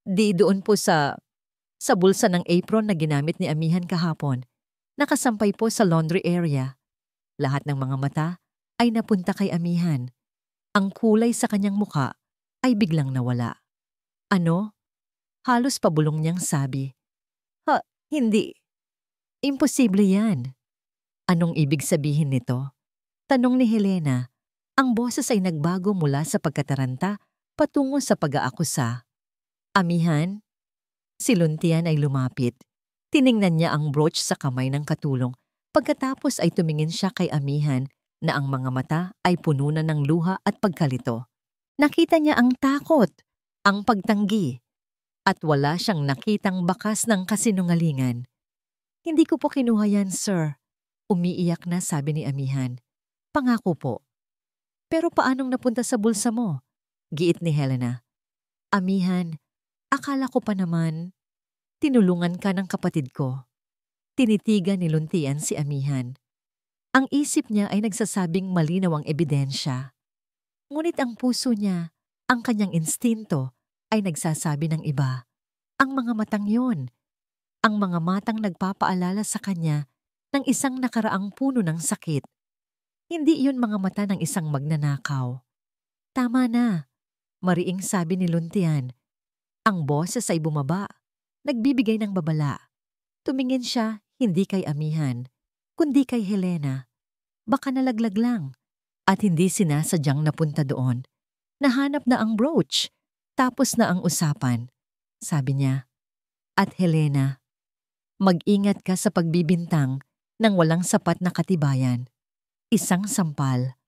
Speaker 1: Di doon po sa bulsa ng apron na ginamit ni Amihan kahapon. Nakasampay po sa laundry area. Lahat ng mga mata ay napunta kay Amihan. Ang kulay sa kanyang muka ay biglang nawala. Ano? Halos pabulong niyang sabi. Hindi. Imposible yan. Anong ibig sabihin nito? Tanong ni Helena. Ang boses ay nagbago mula sa pagkataranta patungo sa pag-aakusa. Amihan? Si Luntian ay lumapit. Tiningnan niya ang brooch sa kamay ng katulong. Pagkatapos ay tumingin siya kay Amihan na ang mga mata ay puno na ng luha at pagkalito. Nakita niya ang takot, ang pagtanggi, at wala siyang nakitang bakas ng kasinungalingan. Hindi ko po kinuha yan, sir. Umiiyak na sabi ni Amihan. Pangako po. Pero paanong napunta sa bulsa mo? Giit ni Helena. Amihan, akala ko pa naman, tinulungan ka ng kapatid ko. Tinitigan ni Luntian si Amihan. Ang isip niya ay nagsasabing malinaw ang ebidensya. Ngunit ang puso niya, ang kanyang instinto, ay nagsasabi ng iba. Ang mga matang yun. Ang mga matang nagpapaalala sa kanya ng isang nakaraang puno ng sakit. Hindi iyon mga mata ng isang magnanakaw. Tama na, mariing sabi ni Luntian. Ang boses ay bumaba, nagbibigay ng babala. Tumingin siya Hindi kay amihan, kundi kay Helena. Baka nalaglag lang. At hindi sinasadyang napunta doon. Nahanap na ang brooch. Tapos na ang usapan. Sabi niya, at Helena, mag-ingat ka sa pagbibintang ng walang sapat na katibayan. Isang sampal.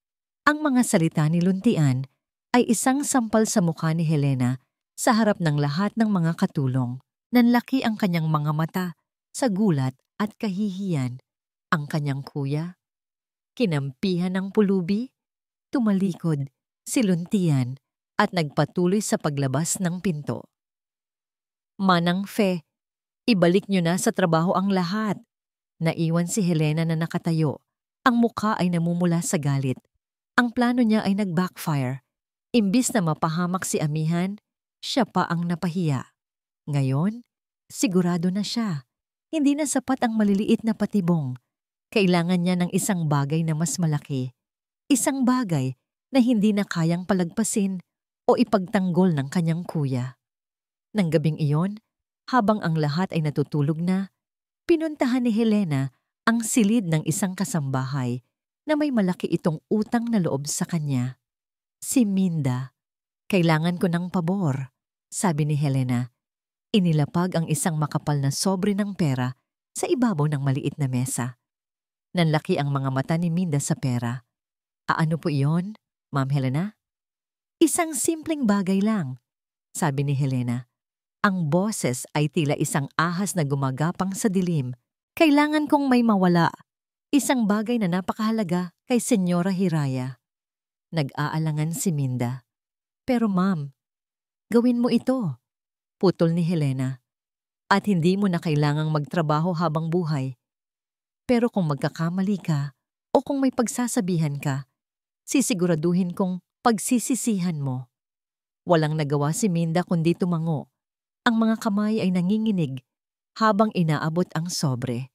Speaker 1: Ang mga salita ni Luntian ay isang sampal sa mukha ni Helena sa harap ng lahat ng mga katulong. Nanlaki ang kanyang mga mata sa gulat at kahihiyan. Ang kanyang kuya, kinampihan ng pulubi, tumalikod si Luntian at nagpatuloy sa paglabas ng pinto. Manang Fe, ibalik niyo na sa trabaho ang lahat. Naiwan si Helena na nakatayo. Ang mukha ay namumula sa galit. Ang plano niya ay nag-backfire. Imbis na mapahamak si amihan, siya pa ang napahiya. Ngayon, sigurado na siya. Hindi na sapat ang maliliit na patibong. Kailangan niya ng isang bagay na mas malaki. Isang bagay na hindi na kayang palagpasin o ipagtanggol ng kanyang kuya. Nang gabing iyon, habang ang lahat ay natutulog na, pinuntahan ni Helena ang silid ng isang kasambahay na may malaki itong utang na loob sa kanya. Si Minda. Kailangan ko ng pabor, sabi ni Helena. Inilapag ang isang makapal na sobre ng pera sa ibabaw ng maliit na mesa. Nanlaki ang mga mata ni Minda sa pera. Ano po iyon, Ma'am Helena? Isang simpleng bagay lang, sabi ni Helena. Ang boses ay tila isang ahas na gumagapang sa dilim. Kailangan kong may mawala. Isang bagay na napakahalaga kay Senyora Hiraya. Nag-aalangan si Minda. Pero ma'am, gawin mo ito, putol ni Helena. At hindi mo na kailangang magtrabaho habang buhay. Pero kung magkakamali ka o kung may pagsasabihan ka, sisiguraduhin kong pagsisisihan mo. Walang nagawa si Minda kundi tumango. Ang mga kamay ay nanginginig habang inaabot ang sobre.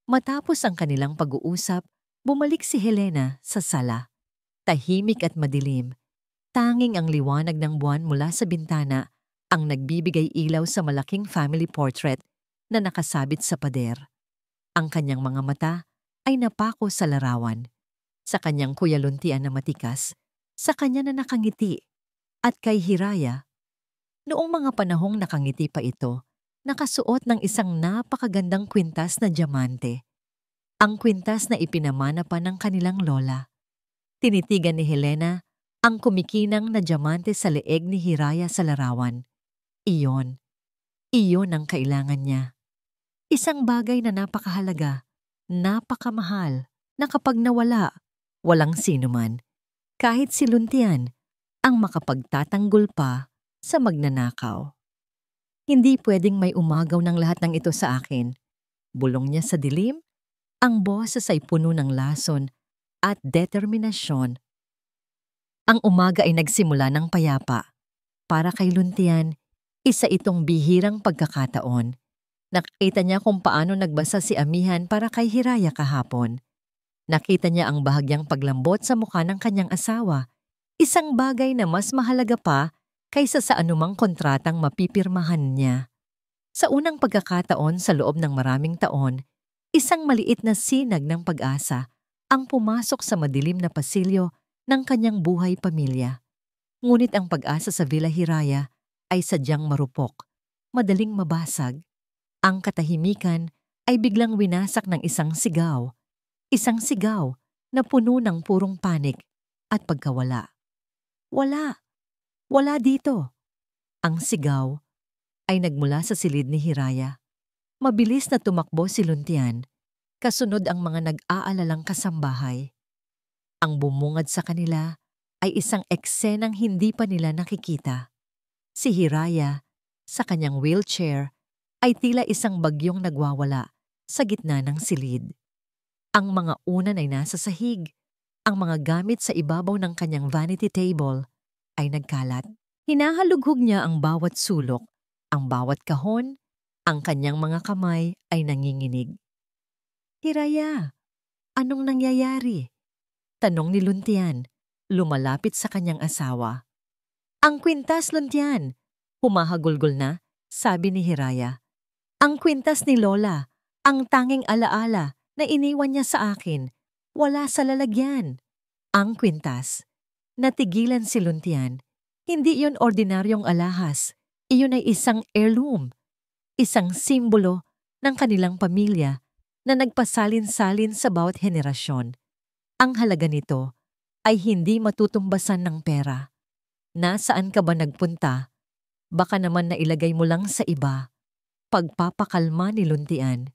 Speaker 1: Matapos ang kanilang pag-uusap, bumalik si Helena sa sala. Tahimik at madilim. Tanging ang liwanag ng buwan mula sa bintana ang nagbibigay ilaw sa malaking family portrait na nakasabit sa pader. Ang kanyang mga mata ay napako sa larawan. Sa kanyang kuya Luntian na matikas, sa kanya na nakangiti, at kay Hiraya. Noong mga panahong nakangiti pa ito, nakasuot ng isang napakagandang kwintas na diamante. Ang kwintas na ipinamana pa ng kanilang lola. Tinitigan ni Helena ang kumikinang na diamante sa leeg ni Hiraya sa larawan. Iyon ang kailangan niya. Isang bagay na napakahalaga, napakamahal, na kapag nawala, walang sinuman, kahit si Luntian, ang makapagtatanggol pa sa magnanakaw. Hindi pwedeng may umagaw ng lahat ng ito sa akin. Bulong niya sa dilim, ang boses ay puno ng lason at determinasyon. Ang umaga ay nagsimula ng payapa. Para kay Luntian, isa itong bihirang pagkakataon. Nakita niya kung paano nagbasa si amihan para kay Hiraya kahapon. Nakita niya ang bahagyang paglambot sa mukha ng kanyang asawa, isang bagay na mas mahalaga pa kaysa sa anumang kontratang mapipirmahan niya. Sa unang pagkakataon sa loob ng maraming taon, isang maliit na sinag ng pag-asa ang pumasok sa madilim na pasilyo ng kanyang buhay pamilya. Ngunit ang pag-asa sa Villa Hiraya ay sadyang marupok, madaling mabasag. Ang katahimikan ay biglang winasak ng isang sigaw. Isang sigaw na puno ng purong panik at pagkawala. Wala! Wala dito! Ang sigaw ay nagmula sa silid ni Hiraya. Mabilis na tumakbo si Luntian, kasunod ang mga nag-aalalang kasambahay. Ang bumungad sa kanila ay isang eksenang hindi pa nila nakikita. Si Hiraya, sa kanyang wheelchair, ay tila isang bagyong nagwawala sa gitna ng silid. Ang mga unan ay nasa sahig. Ang mga gamit sa ibabaw ng kanyang vanity table ay nagkalat. Hinahalughog niya ang bawat sulok, ang bawat kahon, ang kanyang mga kamay ay nanginginig. Hiraya, anong nangyayari? Tanong ni Luntian, lumalapit sa kanyang asawa. Ang kwintas, Luntian! Humahagulgol na, sabi ni Hiraya. Ang kwintas ni Lola, Ang tanging alaala na iniwan niya sa akin, wala sa lalagyan. Ang kwintas. Natigilan si Luntian. Hindi iyon ordinaryong alahas. Iyon ay isang heirloom. Isang simbolo ng kanilang pamilya na nagpasalin-salin sa bawat henerasyon. Ang halaga nito ay hindi matutumbasan ng pera. Nasaan ka ba nagpunta? Baka naman nailagay mo lang sa iba. Pagpapakalma ni Luntian.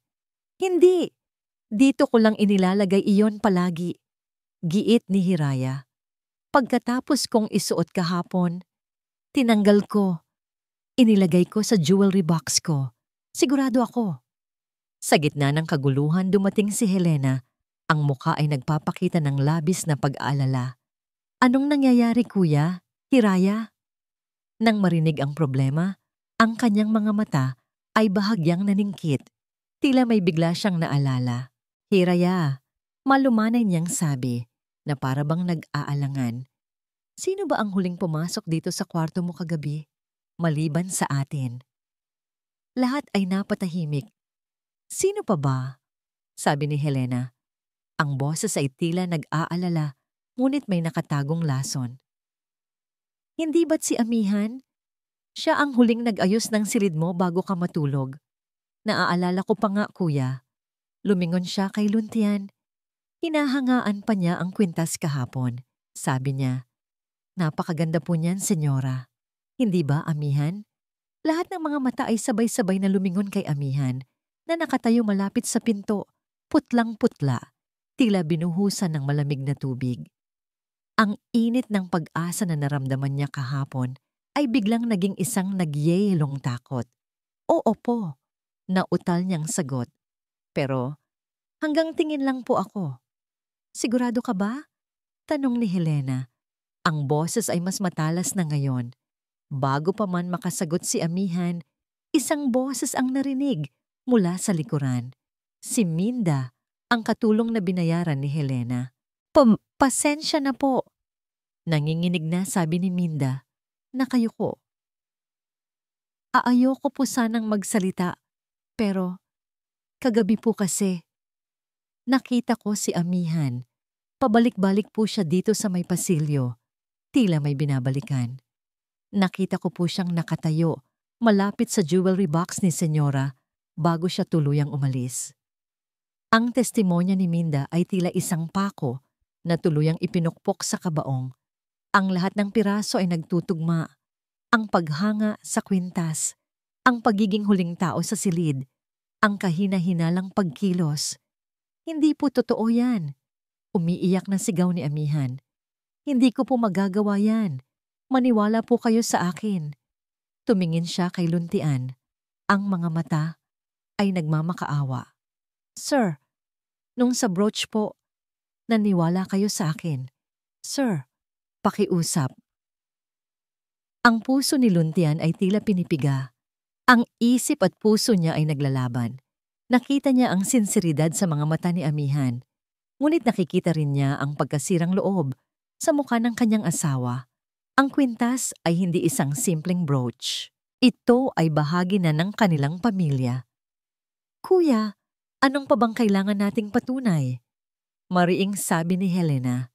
Speaker 1: Hindi! Dito ko lang inilalagay iyon palagi. Giit ni Hiraya. Pagkatapos kong isuot kahapon, tinanggal ko. Inilagay ko sa jewelry box ko. Sigurado ako. Sa gitna ng kaguluhan dumating si Helena. Ang muka ay nagpapakita ng labis na pag-aalala. Anong nangyayari, kuya? Hiraya? Nang marinig ang problema, ang kanyang mga mata ay bahagyang naningkit. Tila may bigla siyang naalala. Hiraya, malumanay niyang sabi na para bang nag-aalangan. Sino ba ang huling pumasok dito sa kwarto mo kagabi? Maliban sa atin. Lahat ay napatahimik. Sino pa ba? Sabi ni Helena. Ang boses ay tila nag-aalala, ngunit may nakatagong lason. Hindi ba't si Amihan? Siya ang huling nag-ayos ng silid mo bago ka matulog. Naaalala ko pa nga, kuya. Lumingon siya kay Luntian. Hinahangaan pa niya ang kwintas kahapon. Sabi niya, napakaganda po niyan, senyora. Hindi ba, Amihan? Lahat ng mga mata ay sabay-sabay na lumingon kay Amihan na nakatayo malapit sa pinto, putlang-putla. Tila binuhusan ng malamig na tubig. Ang init ng pag-asa na naramdaman niya kahapon ay biglang naging isang nagyeyelong takot. Oo po, nautal niyang sagot. Pero hanggang tingin lang po ako. Sigurado ka ba? Tanong ni Helena. Ang boses ay mas matalas na ngayon. Bago pa man makasagot si Amihan, isang boses ang narinig mula sa likuran. Si Minda, ang katulong na binayaran ni Helena. Pasensya na po. Nanginginig na sabi ni Minda. Nakayuko. Ayoko po sanang magsalita, pero kagabi po kasi, nakita ko si Amihan. Pabalik-balik po siya dito sa may pasilyo. Tila may binabalikan. Nakita ko po siyang nakatayo, malapit sa jewelry box ni Senyora, bago siya tuluyang umalis. Ang testimonya ni Minda ay tila isang pako na tuluyang ipinukpok sa kabaong. Ang lahat ng piraso ay nagtutugma. Ang paghanga sa kwintas, ang pagiging huling tao sa silid, ang kahina-hinalang pagkilos. Hindi po totoo yan. Umiiyak na sigaw ni Amihan. Hindi ko po magagawa yan. Maniwala po kayo sa akin. Tumingin siya kay Luntian. Ang mga mata ay nagmamakaawa. Sir, nung sa brooch po, naniwala kayo sa akin. Sir, pakiusap. Ang puso ni Luntian ay tila pinipiga. Ang isip at puso niya ay naglalaban. Nakita niya ang sinseridad sa mga mata ni Amihan. Ngunit nakikita rin niya ang pagkasirang loob sa mukha ng kanyang asawa. Ang kwintas ay hindi isang simpleng brooch. Ito ay bahagi na ng kanilang pamilya. Kuya, anong pa bang kailangan nating patunay? Mariing sabi ni Helena.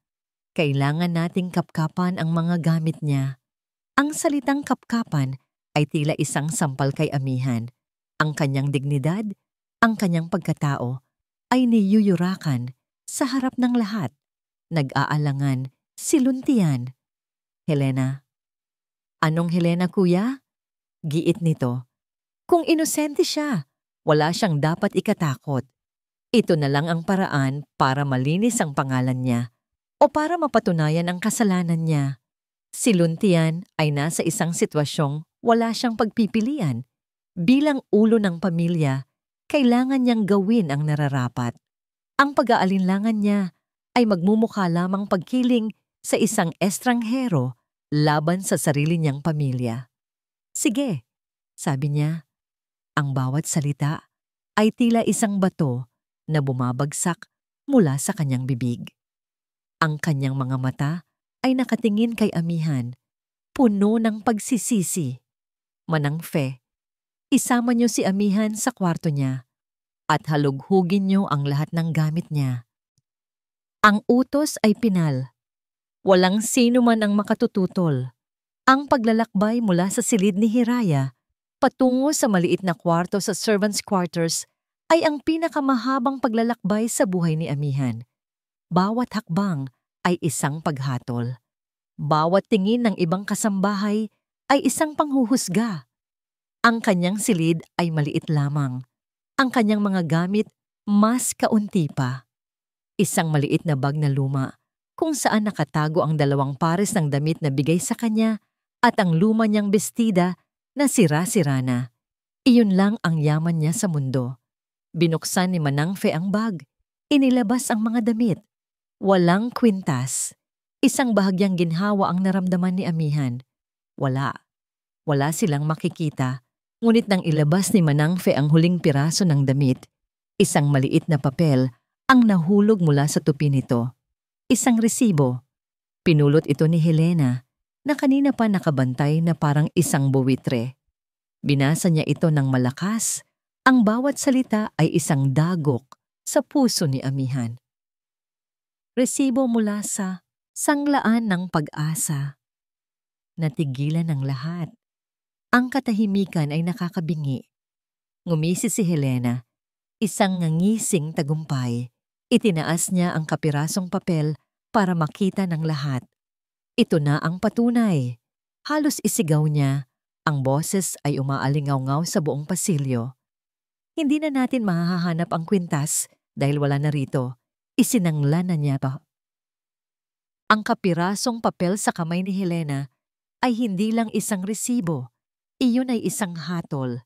Speaker 1: Kailangan nating kapkapan ang mga gamit niya. Ang salitang kapkapan ay tila isang sampal kay Amihan. Ang kanyang dignidad, ang kanyang pagkatao, ay niyuyurakan sa harap ng lahat. Nag-aalangan si Luntian. Helena. Anong Helena, kuya? Giit nito. Kung inosente siya, wala siyang dapat ikatakot. Ito na lang ang paraan para malinis ang pangalan niya o para mapatunayan ang kasalanan niya. Si Luntian ay nasa isang sitwasyong wala siyang pagpipilian. Bilang ulo ng pamilya, kailangan niyang gawin ang nararapat. Ang pag-aalinlangan niya ay magmumukha lamang pagkiling sa isang estranghero laban sa sarili niyang pamilya. Sige, sabi niya. Ang bawat salita ay tila isang bato na bumabagsak mula sa kanyang bibig. Ang kanyang mga mata ay nakatingin kay Amihan, puno ng pagsisisi. Manang Fe, isama niyo si Amihan sa kwarto niya. at halughugin niyo ang lahat ng gamit niya. Ang utos ay pinal. Walang sino man ang makatututol. Ang paglalakbay mula sa silid ni Hiraya patungo sa maliit na kwarto sa servants' quarters ay ang pinakamahabang paglalakbay sa buhay ni Amihan. Bawat hakbang ay isang paghatol. Bawat tingin ng ibang kasambahay ay isang panghuhusga. Ang kanyang silid ay maliit lamang. Ang kanyang mga gamit mas kaunti pa. Isang maliit na bag na luma kung saan nakatago ang 2 pares ng damit na bigay sa kanya at ang luma niyang bestida na sira-sira na. Iyon lang ang yaman niya sa mundo. Binuksan ni Manang Fe ang bag. Inilabas ang mga damit. Walang kwintas. Isang bahagyang ginhawa ang naramdaman ni Amihan. Wala silang makikita. Ngunit nang ilabas ni Manang Fe ang huling piraso ng damit, isang maliit na papel ang nahulog mula sa tupi nito. Isang resibo. Pinulot ito ni Helena na kanina pa nakabantay na parang isang buwitre. Binasa niya ito ng malakas. Ang bawat salita ay isang dagok sa puso ni Amihan. Resibo mula sa Sanglaan ng Pag-asa. Natigilan ng lahat. Ang katahimikan ay nakakabingi. Ngumisi si Helena. Isang ngangising tagumpay. Itinaas niya ang kapirasong papel para makita ng lahat. Ito na ang patunay. Halos isigaw niya. Ang boses ay umaalingaw-ngaw sa buong pasilyo. Hindi na natin mahahanap ang kwintas dahil wala na rito. Isinangla na niya pa. Ang kapirasong papel sa kamay ni Helena ay hindi lang isang resibo. Iyon ay isang hatol.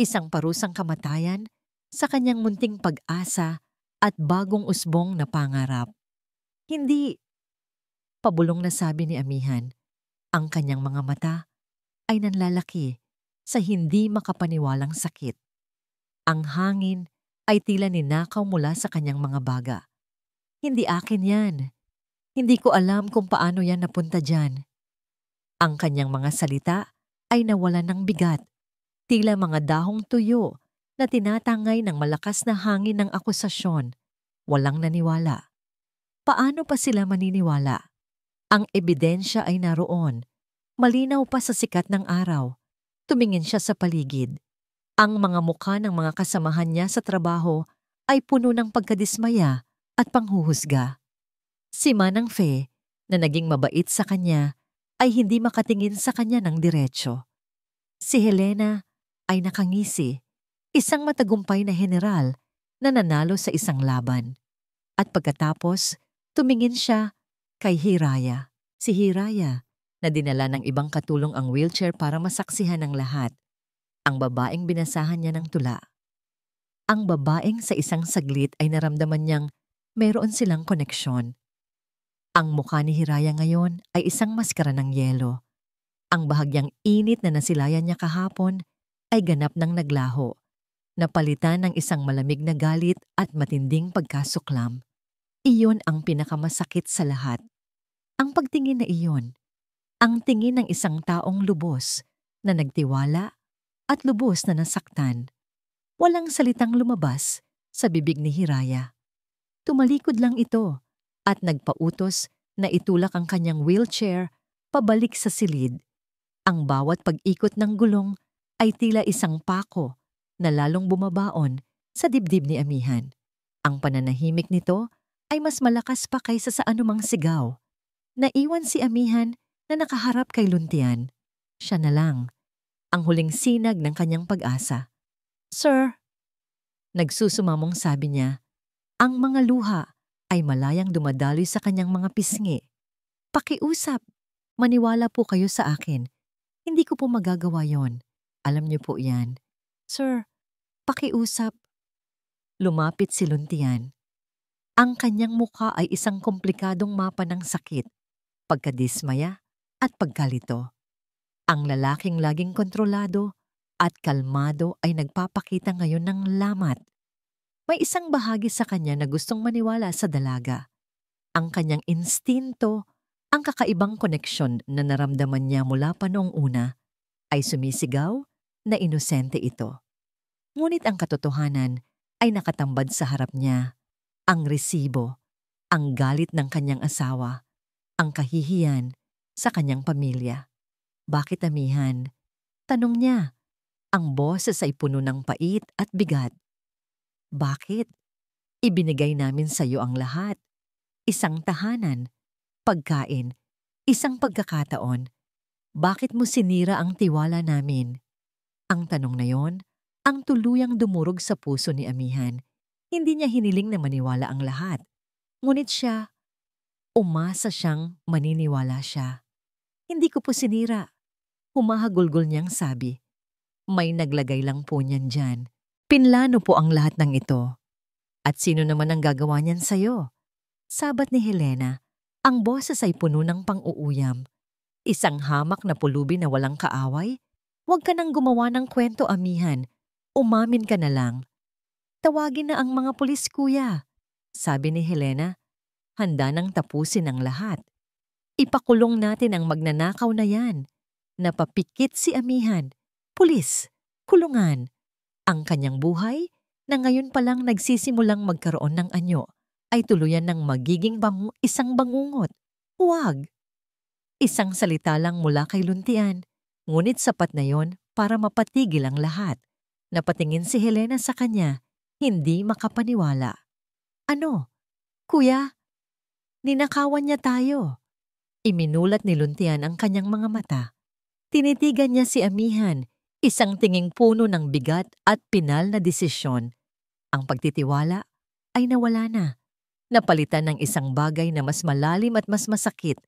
Speaker 1: Isang parusang kamatayan sa kanyang munting pag-asa at bagong usbong na pangarap. Hindi, pabulong na sabi ni Amihan. Ang kanyang mga mata ay nanlalaki sa hindi makapaniwalang sakit. Ang hangin ay tila ninakaw mula sa kanyang mga baga. Hindi akin yan. Hindi ko alam kung paano yan napunta dyan. Ang kanyang mga salita ay nawalan ng bigat. Tila mga dahong tuyo na tinatangay ng malakas na hangin ng akusasyon. Walang naniwala. Paano pa sila maniniwala? Ang ebidensya ay naroon. Malinaw pa sa sikat ng araw. Tumingin siya sa paligid. Ang mga mukha ng mga kasamahan niya sa trabaho ay puno ng pagkadismaya at panghuhusga. Si Manang Fe, na naging mabait sa kanya, ay hindi makatingin sa kanya ng diretsyo. Si Helena ay nakangisi, isang matagumpay na general na nanalo sa isang laban. At pagkatapos, tumingin siya kay Hiraya. Si Hiraya, na dinala ng ibang katulong ang wheelchair para masaksihan ng lahat. Ang babaeng binasahan niya ng tula. Ang babaeng sa isang saglit ay naramdaman niyang meron silang koneksyon. Ang mukha ni Hiraya ngayon ay isang maskara ng yelo. Ang bahagyang init na nasilayan niya kahapon ay ganap ng naglaho, napalitan ng isang malamig na galit at matinding pagkasuklam. Iyon ang pinakamasakit sa lahat. Ang pagtingin na iyon, ang tingin ng isang taong lubos na nagtiwala at lubos na nasaktan. Walang salitang lumabas sa bibig ni Hiraya. Tumalikod lang ito at nagpautos na itulak ang kanyang wheelchair pabalik sa silid. Ang bawat pag-ikot ng gulong ay tila isang pako na lalong bumabaon sa dibdib ni Amihan. Ang pananahimik nito ay mas malakas pa kaysa sa anumang sigaw. Naiwan si Amihan na nakaharap kay Luntian. Siya na lang, ang huling sinag ng kanyang pag-asa. "Sir," nagsusumamong sabi niya, ang mga luha ay malayang dumadaloy sa kanyang mga pisngi. "Pakiusap, maniwala po kayo sa akin. Hindi ko po magagawa yon. Alam niyo po yan. Sir, pakiusap." Lumapit si Luntian. Ang kanyang mukha ay isang komplikadong mapa ng sakit, pagkadismaya at pagkalito. Ang lalaking laging kontrolado at kalmado ay nagpapakita ngayon ng lamat. May isang bahagi sa kanya na gustong maniwala sa dalaga. Ang kanyang instinto, ang kakaibang koneksyon na naramdaman niya mula pa noong una, ay sumisigaw na inosente ito. Ngunit ang katotohanan ay nakatambad sa harap niya. Ang resibo, ang galit ng kanyang asawa, ang kahihiyan sa kanyang pamilya. Bakit, amihan? Tanong niya. Ang boses ay puno ng pait at bigat. Bakit? Ibinigay namin sa iyo ang lahat. Isang tahanan, pagkain, isang pagkakataon. Bakit mo sinira ang tiwala namin? Ang tanong na yon, ang tuluyang dumurog sa puso ni amihan. Hindi niya hiniling na maniwala ang lahat. Ngunit siya, umasa siyang maniniwala siya. Hindi ko po sinira. Humahagulgol niyang sabi. May naglagay lang po niyan dyan. Pinlano po ang lahat ng ito. At sino naman ang gagawa niyan sa'yo? Sabat ni Helena, ang boses ay puno ng pang-uuyam. Isang hamak na pulubi na walang kaaway? Huwag ka nang gumawa ng kwento, amihan. Umamin ka na lang. Tawagin na ang mga pulis, kuya. Sabi ni Helena, handa nang tapusin ang lahat. Ipakulong natin ang magnanakaw na yan. Napapikit si amihan. Pulis, kulungan. Ang kanyang buhay, na ngayon pa lang nagsisimulang magkaroon ng anyo, ay tuluyan ng magiging isang bangungot. Huwag! Isang salita lang mula kay Luntian, ngunit sapat na yon para mapatigil ang lahat. Napatingin si Helena sa kanya, hindi makapaniwala. Ano? Kuya? Ninakawan niya tayo. Iminulat ni Luntian ang kanyang mga mata. Tinitigan niya si amihan, isang tinging puno ng bigat at pinal na desisyon. Ang pagtitiwala ay nawala na. Napalitan ng isang bagay na mas malalim at mas masakit.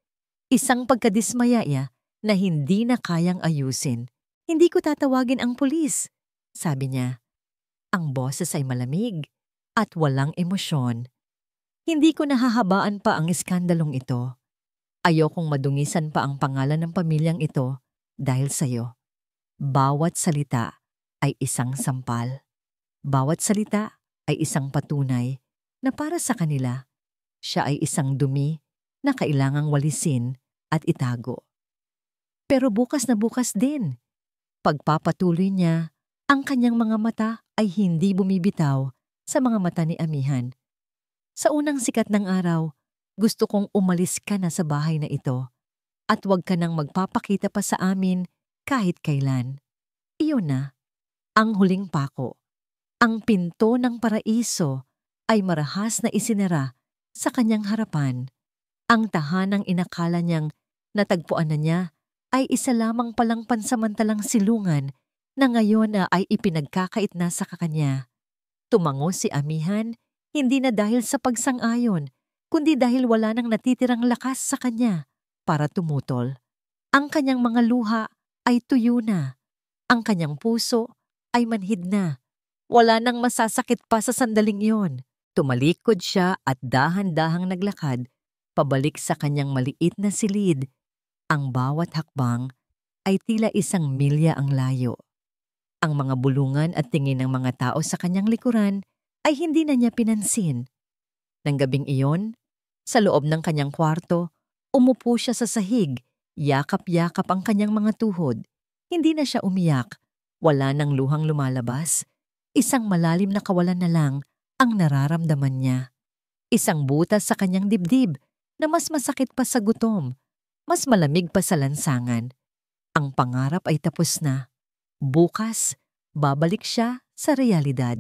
Speaker 1: Isang pagkadismayaya na hindi na kayang ayusin. Hindi ko tatawagin ang pulis, sabi niya. Ang boses ay malamig at walang emosyon. Hindi ko nahahabaan pa ang iskandalong ito. Ayokong madungisan pa ang pangalan ng pamilyang ito dahil sa'yo. Bawat salita ay isang sampal. Bawat salita ay isang patunay na para sa kanila, siya ay isang dumi na kailangang walisin at itago. Pero bukas na bukas din, pagpapatuloy niya, ang kanyang mga mata ay hindi bumibitaw sa mga mata ni amihan. Sa unang sikat ng araw, gusto kong umalis ka na sa bahay na ito at huwag ka nang magpapakita pa sa amin kahit kailan. Iyon na, ang huling pako. Ang pinto ng paraiso ay marahas na isinara sa kanyang harapan. Ang tahanang inakala niyang natagpuan na niya ay isa lamang palang pansamantalang silungan na ngayon ay ipinagkakait na sa kanya. Tumango si amihan, hindi na dahil sa pagsang-ayon, kundi dahil wala nang natitirang lakas sa kanya para tumutol. Ang kanyang mga luha ay tuyo na. Ang kanyang puso ay manhid na. Wala nang masasakit pa sa sandaling iyon. Tumalikod siya at dahan-dahang naglakad, pabalik sa kanyang maliit na silid. Ang bawat hakbang ay tila isang milya ang layo. Ang mga bulungan at tingin ng mga tao sa kanyang likuran ay hindi na niya pinansin. Nang gabing iyon, sa loob ng kanyang kwarto, umupo siya sa sahig, yakap-yakap ang kanyang mga tuhod. Hindi na siya umiyak, wala nang luhang lumalabas. Isang malalim na kawalan na lang ang nararamdaman niya. Isang butas sa kanyang dibdib na mas masakit pa sa gutom, mas malamig pa sa lansangan. Ang pangarap ay tapos na. Bukas, babalik siya sa realidad.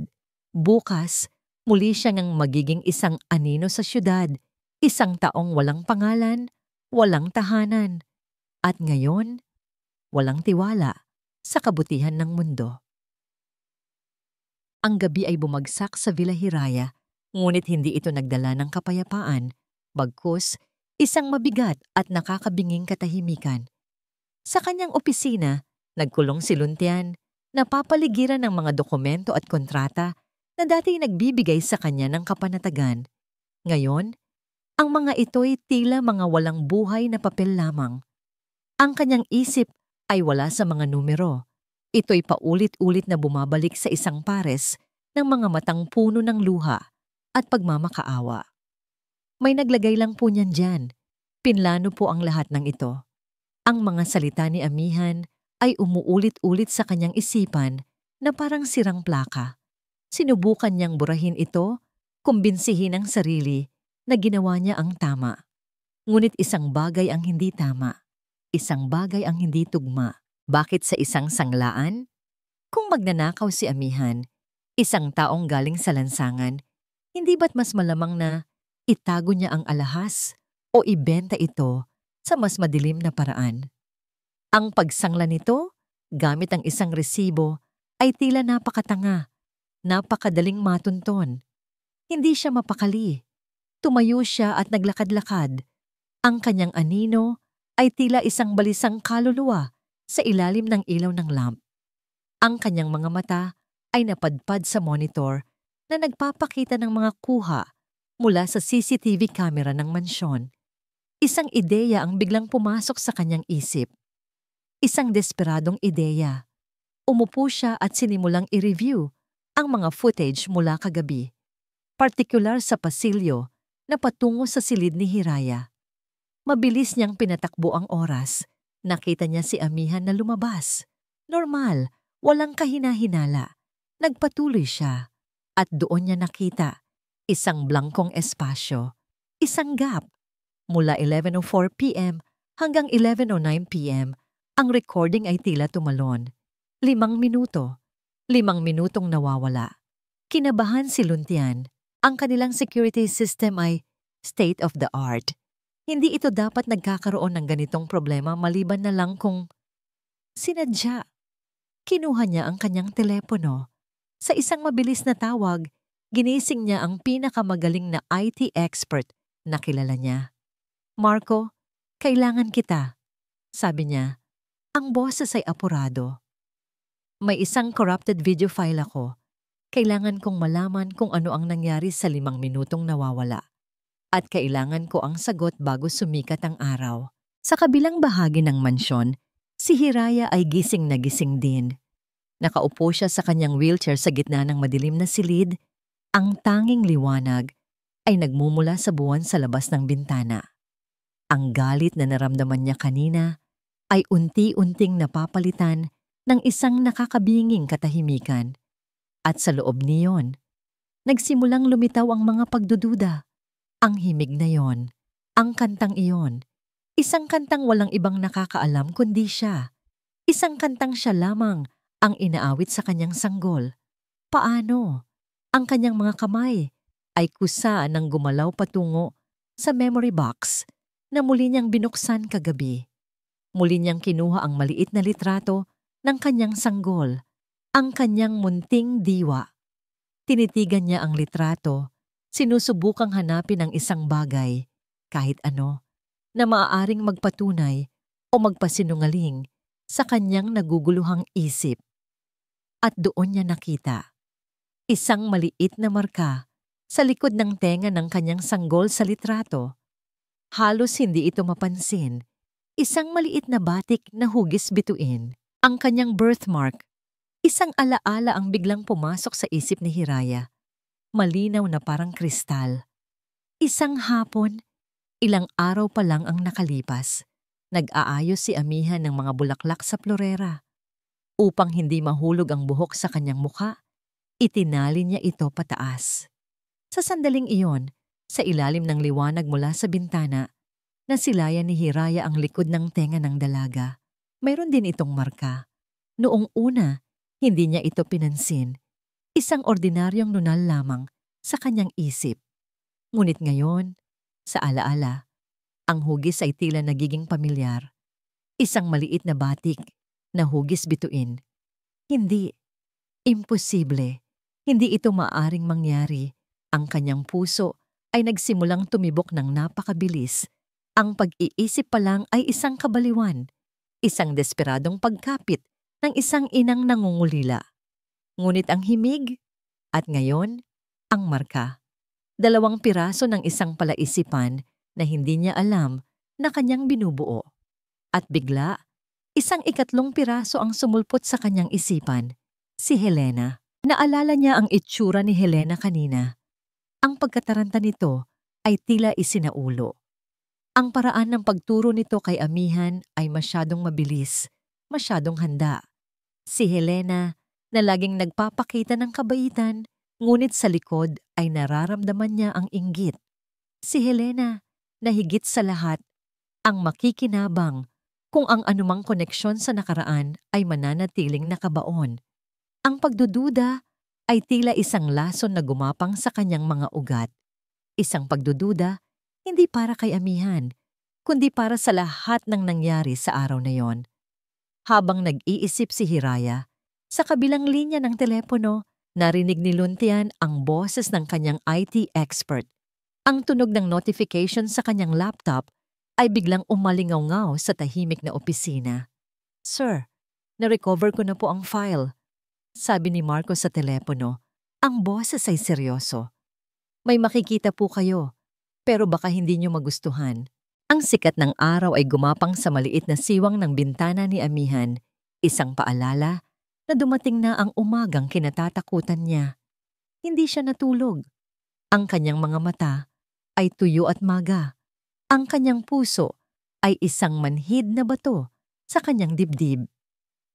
Speaker 1: Bukas, muli siya ngang magiging isang anino sa syudad, isang taong walang pangalan, walang tahanan. At ngayon, walang tiwala sa kabutihan ng mundo. Ang gabi ay bumagsak sa Villa Hiraya, ngunit hindi ito nagdala ng kapayapaan, bagkus isang mabigat at nakakabinging katahimikan. Sa kanyang opisina, nagkulong si Luntian, napapaligiran ng mga dokumento at kontrata na dati nagbibigay sa kanya ng kapanatagan. Ngayon, ang mga ito'y tila mga walang buhay na papel lamang. Ang kanyang isip ay wala sa mga numero. Ito'y paulit-ulit na bumabalik sa isang pares ng mga matang puno ng luha at pagmamakaawa. May naglagay lang po niyan dyan. Pinlano po ang lahat ng ito. Ang mga salita ni amihan ay umuulit-ulit sa kanyang isipan na parang sirang plaka. Sinubukan niyang burahin ito, kumbinsihin ang sarili na ginawa niya ang tama. Ngunit isang bagay ang hindi tama. Isang bagay ang hindi tugma. Bakit sa isang sanglaan? Kung magnanakaw si amihan, isang taong galing sa lansangan, hindi ba't mas malamang na itago niya ang alahas o ibenta ito sa mas madilim na paraan? Ang pagsangla nito, gamit ang isang resibo, ay tila napakatanga, napakadaling matunton. Hindi siya mapakali. Tumayo siya at naglakad-lakad. Ang kanyang anino ay tila isang balisang kaluluwa sa ilalim ng ilaw ng lamp. Ang kanyang mga mata ay napadpad sa monitor na nagpapakita ng mga kuha mula sa CCTV camera ng mansyon. Isang ideya ang biglang pumasok sa kanyang isip. Isang desperadong ideya. Umupo siya at sinimulang i-review ang mga footage mula kagabi, partikular sa pasilyo na patungo sa silid ni Hiraya. Mabilis niyang pinatakbo ang oras. Nakita niya si amihan na lumabas. Normal, walang kahina-hinala. Nagpatuloy siya at doon niya nakita isang blankong espasyo, isang gap. Mula 11:04 p.m. hanggang 11:09 p.m., ang recording ay tila tumalon. 5 minuto. 5 minutong nawawala. Kinabahan si Luntian. Ang kanilang security system ay state of the art. Hindi ito dapat nagkakaroon ng ganitong problema maliban na lang kung sinadya. Kinuha niya ang kanyang telepono. Sa isang mabilis na tawag, ginising niya ang pinakamagaling na IT expert na kilala niya. "Marco, kailangan kita," sabi niya. Ang boses ay apurado. "May isang corrupted video file ako. Kailangan kong malaman kung ano ang nangyari sa 5 minutong nawawala. At kailangan ko ang sagot bago sumikat ang araw." Sa kabilang bahagi ng mansyon, si Hiraya ay gising na gising din. Nakaupo siya sa kanyang wheelchair sa gitna ng madilim na silid. Ang tanging liwanag ay nagmumula sa buwan sa labas ng bintana. Ang galit na naramdaman niya kanina ay unti-unting napapalitan ng isang nakakabinging katahimikan. At sa loob niyon, nagsimulang lumitaw ang mga pagdududa. Ang himig na yon, ang kantang iyon, isang kantang walang ibang nakakaalam kundi siya. Isang kantang siya lamang ang inaawit sa kanyang sanggol. Paano? Ang kanyang mga kamay ay kusa ng gumalaw patungo sa memory box na muli niyang binuksan kagabi. Muli niyang kinuha ang maliit na litrato ng kanyang sanggol, ang kanyang munting diwa. Tinitigan niya ang litrato. Sinusubukang hanapin ang isang bagay, kahit ano, na maaaring magpatunay o magpasinungaling sa kanyang naguguluhang isip. At doon niya nakita isang maliit na marka sa likod ng tenga ng kanyang sanggol sa litrato. Halos hindi ito mapansin. Isang maliit na batik na hugis bituin. Ang kanyang birthmark. Isang alaala ang biglang pumasok sa isip ni Hiraya. Malinaw na parang kristal. Isang hapon, ilang araw pa lang ang nakalipas, nag-aayos si amihan ng mga bulaklak sa florera. Upang hindi mahulog ang buhok sa kanyang mukha, itinali niya ito pataas. Sa sandaling iyon, sa ilalim ng liwanag mula sa bintana, nasilayan ni Hiraya ang likod ng tenga ng dalaga. Mayroon din itong marka. Noong una, hindi niya ito pinansin. Isang ordinaryong nunal lamang sa kanyang isip. Ngunit ngayon, sa alaala, ang hugis ay tila nagiging pamilyar. Isang maliit na batik na hugis bituin. Hindi. Imposible. Hindi ito maaaring mangyari. Ang kanyang puso ay nagsimulang tumibok ng napakabilis. Ang pag-iisip pa lang ay isang kabaliwan. Isang desperadong pagkapit ng isang inang nangungulila. Ngunit ang himig, at ngayon, ang marka. 2 piraso ng isang palaisipan na hindi niya alam na kanyang binubuo. At bigla, isang 3 piraso ang sumulpot sa kanyang isipan, si Helena. Naalala niya ang itsura ni Helena kanina. Ang pagkataranta nito ay tila isinaulo. Ang paraan ng pagturo nito kay amihan ay masyadong mabilis, masyadong handa. Si Helena, na laging nagpapakita ng kabaitan, Ngunit sa likod ay nararamdaman niya ang inggit. Si Helena, na higit sa lahat, ang makikinabang kung ang anumang koneksyon sa nakaraan ay mananatiling nakabaon. Ang pagdududa ay tila isang lason na gumapang sa kanyang mga ugat. Isang pagdududa hindi para kay Amihan, kundi para sa lahat ng nangyari sa araw na yon. Habang nag-iisip si Hiraya, sa kabilang linya ng telepono, narinig ni Luntian ang boses ng kanyang IT expert. Ang tunog ng notification sa kanyang laptop ay biglang umalingaw-ngaw sa tahimik na opisina. "Sir, na-recover ko na po ang file," sabi ni Marco sa telepono. Ang boses ay seryoso. "May makikita po kayo, pero baka hindi niyo magustuhan." Ang sikat ng araw ay gumapang sa maliit na siwang ng bintana ni Amihan, isang paalala na dumating na ang umagang kinatatakutan niya. Hindi siya natulog. Ang kanyang mga mata ay tuyo at maga. Ang kanyang puso ay isang manhid na bato sa kanyang dibdib.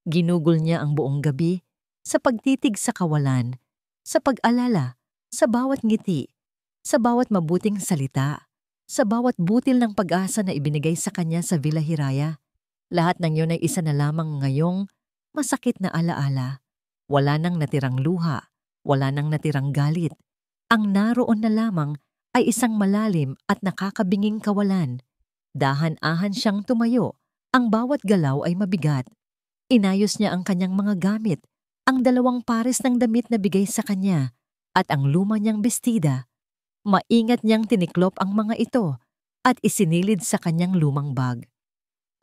Speaker 1: Ginugol niya ang buong gabi sa pagtitig sa kawalan, sa pag-alala, sa bawat ngiti, sa bawat mabuting salita, sa bawat butil ng pag-asa na ibinigay sa kanya sa Villa Hiraya. Lahat ng yun ay isa na lamang ngayong masakit na alaala. Wala nang natirang luha, wala nang natirang galit. Ang naroon na lamang ay isang malalim at nakakabinging kawalan. Dahan-ahan siyang tumayo, ang bawat galaw ay mabigat. Inayos niya ang kanyang mga gamit, ang 2 pares ng damit na bigay sa kanya, at ang luma niyang bestida. Maingat niyang tiniklop ang mga ito at isinilid sa kanyang lumang bag.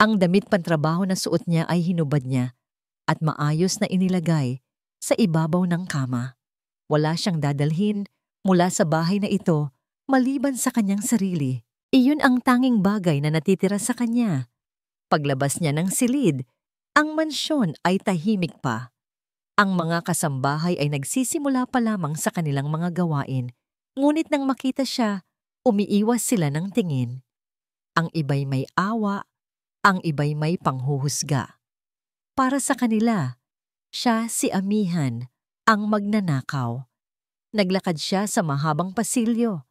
Speaker 1: Ang damit pantrabaho na suot niya ay hinubad niya at maayos na inilagay sa ibabaw ng kama. Wala siyang dadalhin mula sa bahay na ito maliban sa kanyang sarili. Iyon ang tanging bagay na natitira sa kanya. Paglabas niya ng silid, ang mansyon ay tahimik pa. Ang mga kasambahay ay nagsisimula pa lamang sa kanilang mga gawain. Ngunit nang makita siya, umiiwas sila ng tingin. Ang iba'y may awa, ang iba'y may panghuhusga. Para sa kanila, siya si Amihan, ang magnanakaw. Naglakad siya sa mahabang pasilyo.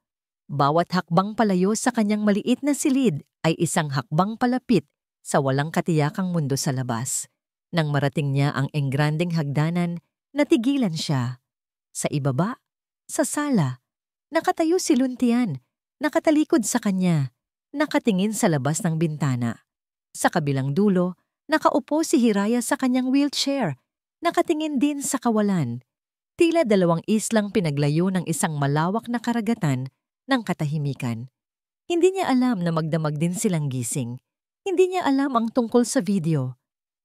Speaker 1: Bawat hakbang palayo sa kanyang maliit na silid ay isang hakbang palapit sa walang katiyakang mundo sa labas. Nang marating niya ang engrandeng hagdanan, natigilan siya. Sa ibaba, sa sala, nakatayo si Luntian, nakatalikod sa kanya, nakatingin sa labas ng bintana. Sa kabilang dulo, nakaupo si Hiraya sa kanyang wheelchair, nakatingin din sa kawalan. Tila 2 islang pinaglayo ng isang malawak na karagatan ng katahimikan. Hindi niya alam na magdamag din silang gising. Hindi niya alam ang tungkol sa video.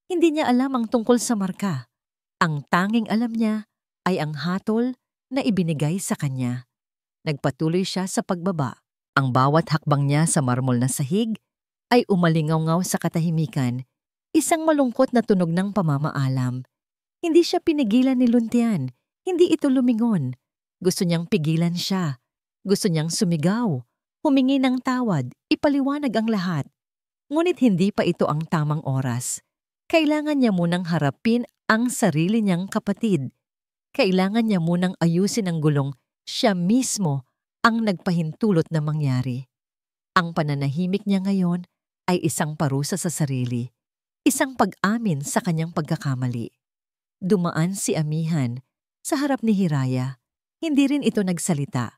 Speaker 1: Hindi niya alam ang tungkol sa marka. Ang tanging alam niya ay ang hatol na ibinigay sa kanya. Nagpatuloy siya sa pagbaba. Ang bawat hakbang niya sa marmol na sahig ay umalingaw-ngaw sa katahimikan, isang malungkot na tunog ng pamamaalam. Hindi siya pinigilan ni Luntian, hindi ito lumingon. Gusto niyang pigilan siya. Gusto niyang sumigaw, humingi ng tawad, ipaliwanag ang lahat. Ngunit hindi pa ito ang tamang oras. Kailangan niya munang harapin ang sarili niyang kapatid. Kailangan niya munang ayusin ang gulong siya mismo ang nagpahintulot na mangyari. Ang pananahimik niya ngayon ay isang parusa sa sarili, isang pag-amin sa kanyang pagkakamali. Dumaan si Amihan sa harap ni Hiraya. Hindi rin ito nagsalita.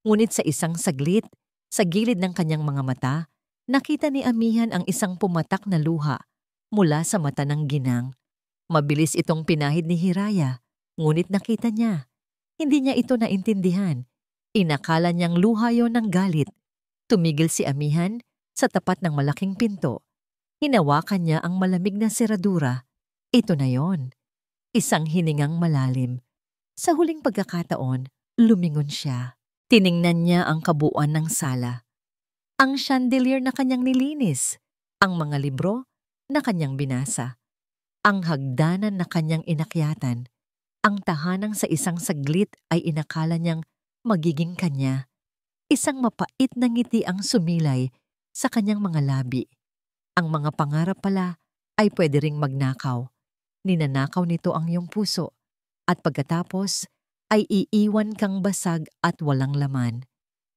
Speaker 1: Ngunit sa isang saglit, sa gilid ng kanyang mga mata, nakita ni Amihan ang isang pumatak na luha mula sa mata ng ginang. Mabilis itong pinahid ni Hiraya, ngunit nakita niya. Hindi niya ito naintindihan. Inakala niyang luha yon ng galit. Tumigil si Amihan sa tapat ng malaking pinto. Hinawakan niya ang malamig na seradura. Ito na yon. Isang hiningang malalim. Sa huling pagkakataon, lumingon siya. Tiningnan niya ang kabuuan ng sala. Ang chandelier na kanyang nilinis. Ang mga libro na kanyang binasa. Ang hagdanan na kanyang inakyatan. Ang tahanang sa isang saglit ay inakala niyang magiging kanya. Isang mapait na ngiti ang sumilay sa kanyang mga labi. Ang mga pangarap pala ay pwede ring magnakaw. Ninanakaw nito ang iyong puso. At pagkatapos ay iiwan kang basag at walang laman.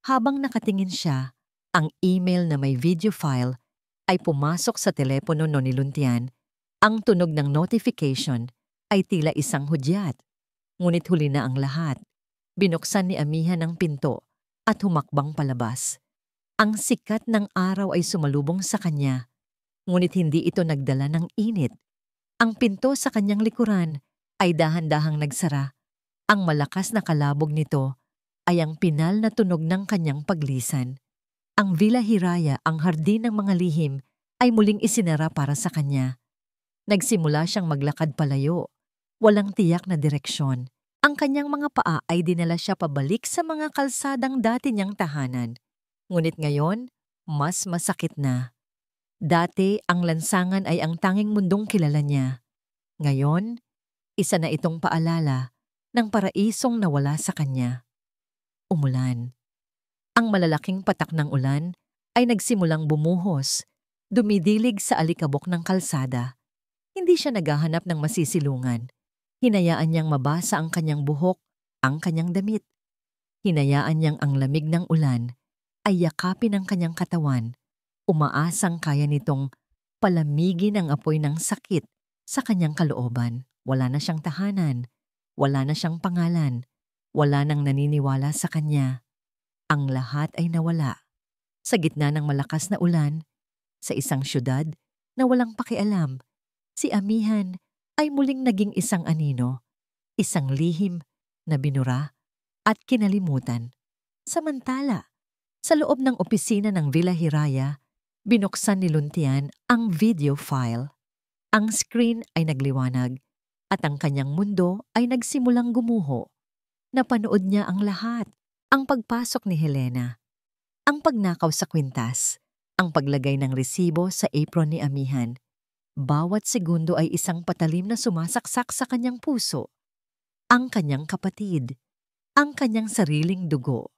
Speaker 1: Habang nakatingin siya, ang email na may video file ay pumasok sa telepono ni Luntian. Ang tunog ng notification ay tila isang hudyat. Ngunit huli na ang lahat. Binuksan ni Amihan ang pinto at humakbang palabas. Ang sikat ng araw ay sumalubong sa kanya, ngunit hindi ito nagdala ng init. Ang pinto sa kanyang likuran ay dahan-dahang nagsara. Ang malakas na kalabog nito ay ang pinal na tunog ng kanyang paglisan. Ang Villa Hiraya, ang hardin ng mga lihim, ay muling isinara para sa kanya. Nagsimula siyang maglakad palayo, walang tiyak na direksyon. Ang kanyang mga paa ay dinala siya pabalik sa mga kalsadang dati niyang tahanan. Ngunit ngayon, mas masakit na. Dati, ang lansangan ay ang tanging mundong kilala niya. Ngayon, isa na itong paalala ng paraisong nawala sa kanya. Umulan. Ang malalaking patak ng ulan ay nagsimulang bumuhos, dumidilig sa alikabok ng kalsada. Hindi siya naghahanap ng masisilungan. Hinayaan niyang mabasa ang kanyang buhok, ang kanyang damit. Hinayaan niyang ang lamig ng ulan ay yakapin ang kanyang katawan. Umaasang kaya nitong palamigin ang apoy ng sakit sa kanyang kalooban. Wala na siyang tahanan, wala na siyang pangalan, wala nang naniniwala sa kanya. Ang lahat ay nawala. Sa gitna ng malakas na ulan, sa isang syudad na walang pakialam, si Amihan ay muling naging isang anino, isang lihim na binura at kinalimutan. Samantala, sa loob ng opisina ng Villa Hiraya, binuksan ni Luntian ang video file. Ang screen ay nagliwanag at ang kanyang mundo ay nagsimulang gumuho. Napanood niya ang lahat. Ang pagpasok ni Helena, ang pagnakaw sa kwintas, ang paglagay ng resibo sa apron ni Amihan. Bawat segundo ay isang patalim na sumasaksak sa kanyang puso. Ang kanyang kapatid, ang kanyang sariling dugo.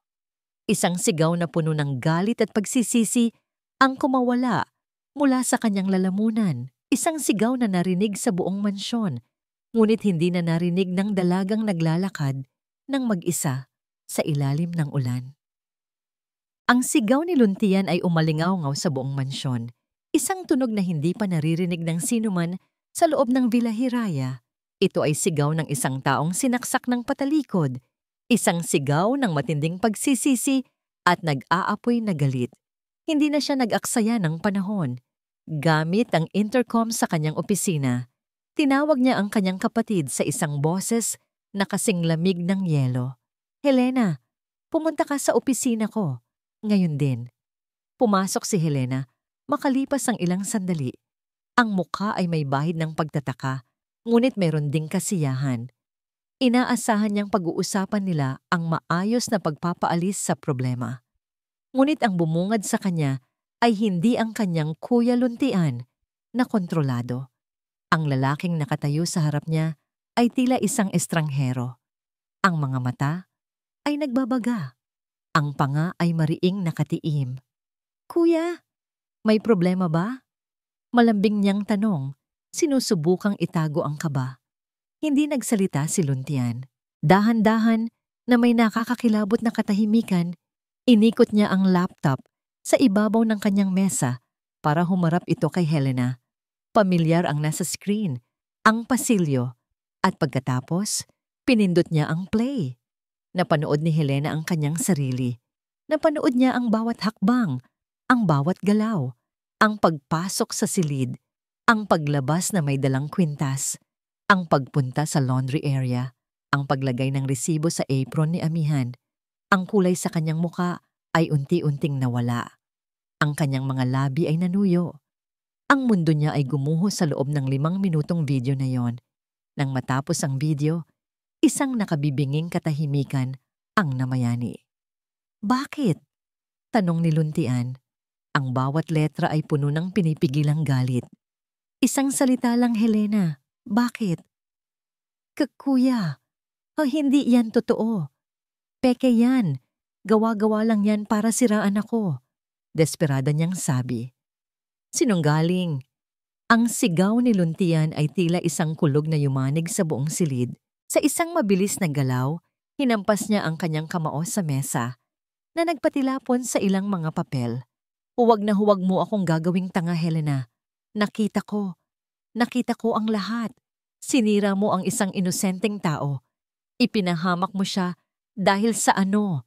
Speaker 1: Isang sigaw na puno ng galit at pagsisisi ang kumawala mula sa kanyang lalamunan. Isang sigaw na narinig sa buong mansyon, ngunit hindi na narinig ng dalagang naglalakad ng mag-isa sa ilalim ng ulan. Ang sigaw ni Luntian ay umalingaw-ngaw sa buong mansyon. Isang tunog na hindi pa naririnig ng sinuman sa loob ng Villa Hiraya. Ito ay sigaw ng isang taong sinaksak ng patalikod. Isang sigaw ng matinding pagsisisi at nag-aapoy na galit. Hindi na siya nag-aksaya ng panahon. Gamit ang intercom sa kanyang opisina, tinawag niya ang kanyang kapatid sa isang boses na kasing lamig ng yelo. Helena, pumunta ka sa opisina ko. Ngayon din. Pumasok si Helena, makalipas ang ilang sandali. Ang mukha ay may bahid ng pagtataka, ngunit meron ding kasiyahan. Inaasahan niyang pag-uusapan nila ang maayos na pagpapaalis sa problema. Ngunit ang bumungad sa kanya ay hindi ang kanyang Kuya Luntian na kontrolado. Ang lalaking nakatayo sa harap niya ay tila isang estranghero. Ang mga mata ay nagbabaga. Ang panga ay mariing nakatiim. Kuya, may problema ba? Malambing niyang tanong, sinusubukang itago ang kaba. Hindi nagsalita si Luntian. Dahan-dahan na may nakakakilabot na katahimikan, inikot niya ang laptop sa ibabaw ng kanyang mesa para humarap ito kay Helena. Pamilyar ang nasa screen, ang pasilyo, at pagkatapos, pinindot niya ang play. Napanood ni Helena ang kanyang sarili. Napanood niya ang bawat hakbang, ang bawat galaw, ang pagpasok sa silid, ang paglabas na may dalang kwintas, ang pagpunta sa laundry area, ang paglagay ng resibo sa apron ni Amihan. Ang kulay sa kanyang muka ay unti-unting nawala. Ang kanyang mga labi ay nanuyo. Ang mundo niya ay gumuho sa loob ng 5 minutong video na yon. Nang matapos ang video, isang nakabibinging katahimikan ang namayani. Bakit? Tanong ni Luntian. Ang bawat letra ay puno ng pinipigilang galit. Isang salita lang, Helena. Bakit? Kuya, hindi yan totoo. Peke yan. Gawa-gawa lang yan para siraan ako. Desperada niyang sabi. Sinunggaling. Ang sigaw ni Luntian ay tila isang kulog na yumanig sa buong silid. Sa isang mabilis na galaw, Hinampas niya ang kanyang kamao sa mesa na nagpatilapon sa ilang mga papel. Huwag na huwag mo akong gagawing tanga, Helena. Nakita ko ang lahat. Sinira mo ang isang inosenteng tao. Ipinahamak mo siya dahil sa ano?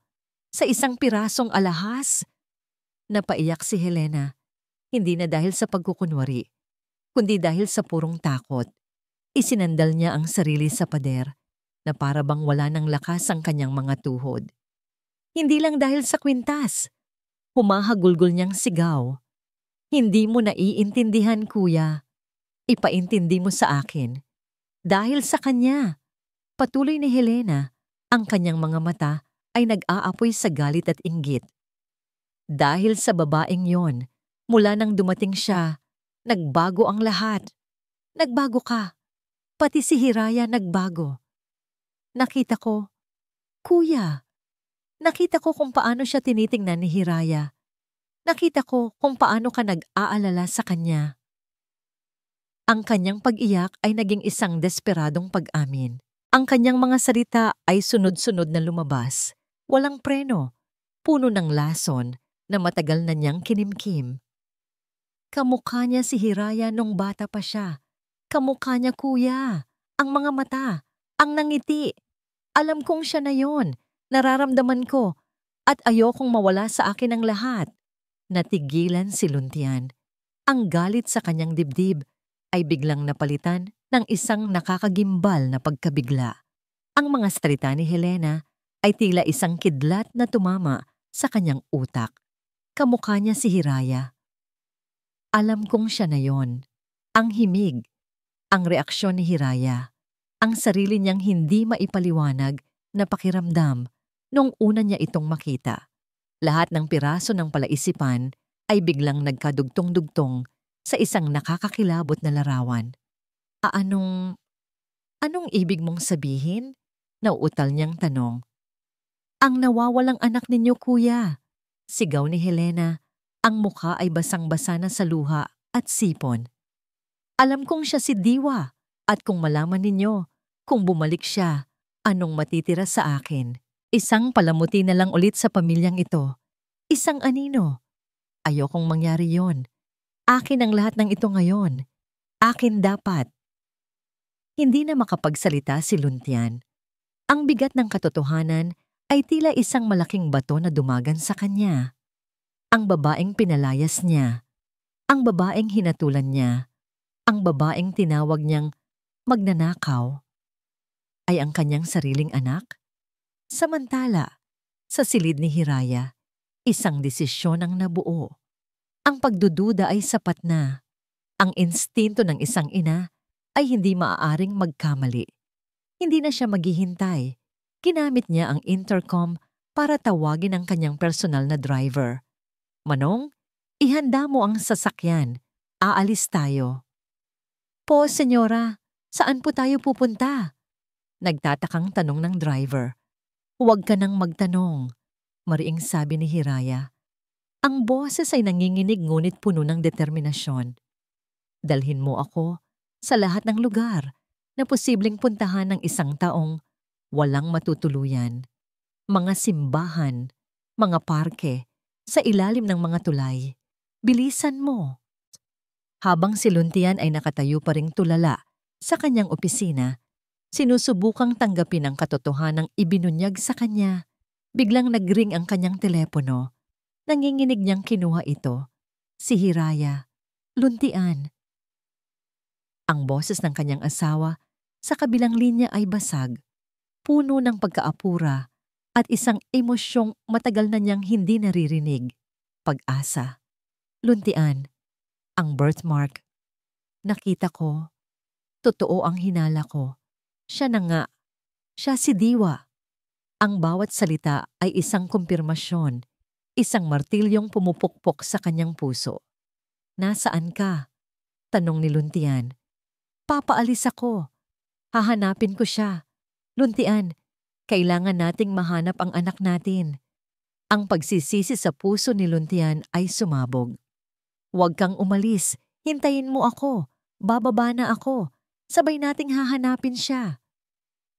Speaker 1: Sa isang pirasong alahas? Napaiyak si Helena, hindi na dahil sa pagkukunwari, kundi dahil sa purong takot. Isinandal niya ang sarili sa pader na para bang wala ng lakas ang kanyang mga tuhod. Hindi lang dahil sa kwintas. Humahagulgol niyang sigaw. Hindi mo naiintindihan, kuya. Ipaintindi mo sa akin. Dahil sa kanya. Patuloy ni Helena, ang kanyang mga mata ay nag-aapoy sa galit at inggit. Dahil sa babaeng yon, mula nang dumating siya, nagbago ang lahat. Nagbago ka. Pati si Hiraya nagbago. Nakita ko, kuya, nakita ko kung paano siya tinitingnan ni Hiraya. Nakita ko kung paano ka nag-aalala sa kanya. Ang kanyang pag-iyak ay naging isang desperadong pag-amin. Ang kanyang mga salita ay sunod-sunod na lumabas. Walang preno, puno ng lason na matagal na niyang kinimkim. Kamukha niya si Hiraya nung bata pa siya. Kamukha niya, kuya. Ang mga mata, ang nangiti. Alam kong siya na yon. Nararamdaman ko. At ayokong mawala sa akin ang lahat. Natigilan si Luntian. Ang galit sa kanyang dibdib ay biglang napalitan ng isang nakakagimbal na pagkabigla. Ang mga salita ni Helena ay tila isang kidlat na tumama sa kanyang utak. Kamukha niya si Hiraya. Alam kong siya na yon. Ang himig, ang reaksyon ni Hiraya, ang sarili niyang hindi maipaliwanag na pakiramdam nung una niya itong makita. Lahat ng piraso ng palaisipan ay biglang nagkadugtong-dugtong sa isang nakakakilabot na larawan. Anong ibig mong sabihin? Nauutal niyang tanong. Ang nawawalang anak ninyo, kuya. Sigaw ni Helena. Ang mukha ay basang-basa na sa luha at sipon. Alam kong siya si Diwa at kung malaman ninyo, kung bumalik siya, anong matitira sa akin? Isang palamuti na lang ulit sa pamilyang ito. Isang anino. Ayokong mangyari yon. Akin ang lahat ng ito ngayon. Akin dapat. Hindi na makapagsalita si Luntian. Ang bigat ng katotohanan ay tila isang malaking bato na dumagan sa kanya. Ang babaeng pinalayas niya. Ang babaeng hinatulan niya. Ang babaeng tinawag niyang magnanakaw ay ang kanyang sariling anak. Samantala, sa silid ni Hiraya, isang desisyon ang nabuo. Ang pagdududa ay sapat na. Ang instinto ng isang ina ay hindi maaaring magkamali. Hindi na siya maghihintay. Ginamit niya ang intercom para tawagin ang kanyang personal na driver. Manong, ihanda mo ang sasakyan. Aalis tayo. Po, senyora, saan po tayo pupunta? Nagtatakang tanong ng driver. Huwag ka nang magtanong, mariing sabi ni Hiraya. Ang boses ay nanginginig ngunit puno ng determinasyon. Dalhin mo ako sa lahat ng lugar na posibleng puntahan ng isang taong walang matutuluyan. Mga simbahan, mga parke, sa ilalim ng mga tulay. Bilisan mo. Habang si Luntian ay nakatayo pa ring tulala sa kanyang opisina, sinusubukang tanggapin ang katotohanang ibinunyag sa kanya. Biglang nagring ang kanyang telepono. Nanginginig niyang kinuha ito. Si Hiraya. Luntian. Ang boses ng kanyang asawa sa kabilang linya ay basag, puno ng pagkaapura at isang emosyong matagal na niyang hindi naririnig. Pag-asa. Luntian. Ang birthmark. Nakita ko. Totoo ang hinala ko. Siya na nga. Siya si Diwa. Ang bawat salita ay isang kumpirmasyon, isang martilyong pumupukpok sa kanyang puso. Nasaan ka? Tanong ni Luntian. Papaalis ako. Hahanapin ko siya. Luntian, kailangan nating mahanap ang anak natin. Ang pagsisisi sa puso ni Luntian ay sumabog. Huwag kang umalis. Hintayin mo ako. Bababa na ako. Sabay nating hahanapin siya.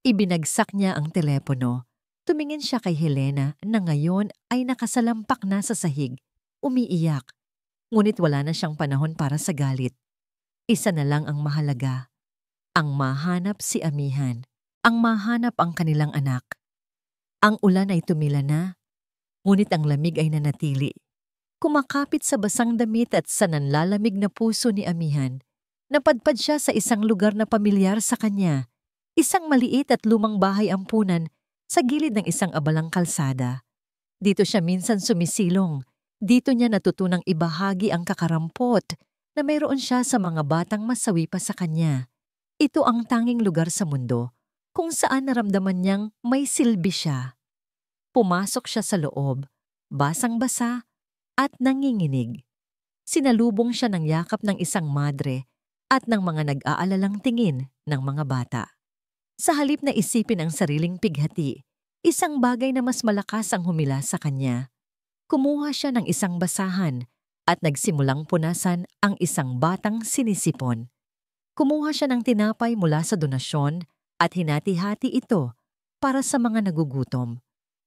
Speaker 1: Ibinagsak niya ang telepono. Tumingin siya kay Helena na ngayon ay nakasalampak na sa sahig, umiiyak. Ngunit wala na siyang panahon para sa galit. Isa na lang ang mahalaga. Ang mahanap si Amihan. Ang mahanap ang kanilang anak. Ang ulan ay tumila na, ngunit ang lamig ay nanatili. Kumakapit sa basang damit at sa nanlalamig na puso ni Amihan, napadpad siya sa isang lugar na pamilyar sa kanya, isang maliit at lumang bahay ampunan sa gilid ng isang abalang kalsada. Dito siya minsan sumisilong, dito niya natutunang ibahagi ang kakarampot na mayroon siya sa mga batang masawi pa sa kanya. Ito ang tanging lugar sa mundo kung saan naramdaman niyang may silbi siya. Pumasok siya sa loob, basang-basa at nanginginig. Sinalubong siya ng yakap ng isang madre at ng mga nag-aalalang tingin ng mga bata. Sa halip na isipin ang sariling pighati, isang bagay na mas malakas ang humila sa kanya. Kumuha siya ng isang basahan at nagsimulang punasan ang isang batang sinisipon. Kumuha siya ng tinapay mula sa donasyon at hinati-hati ito para sa mga nagugutom.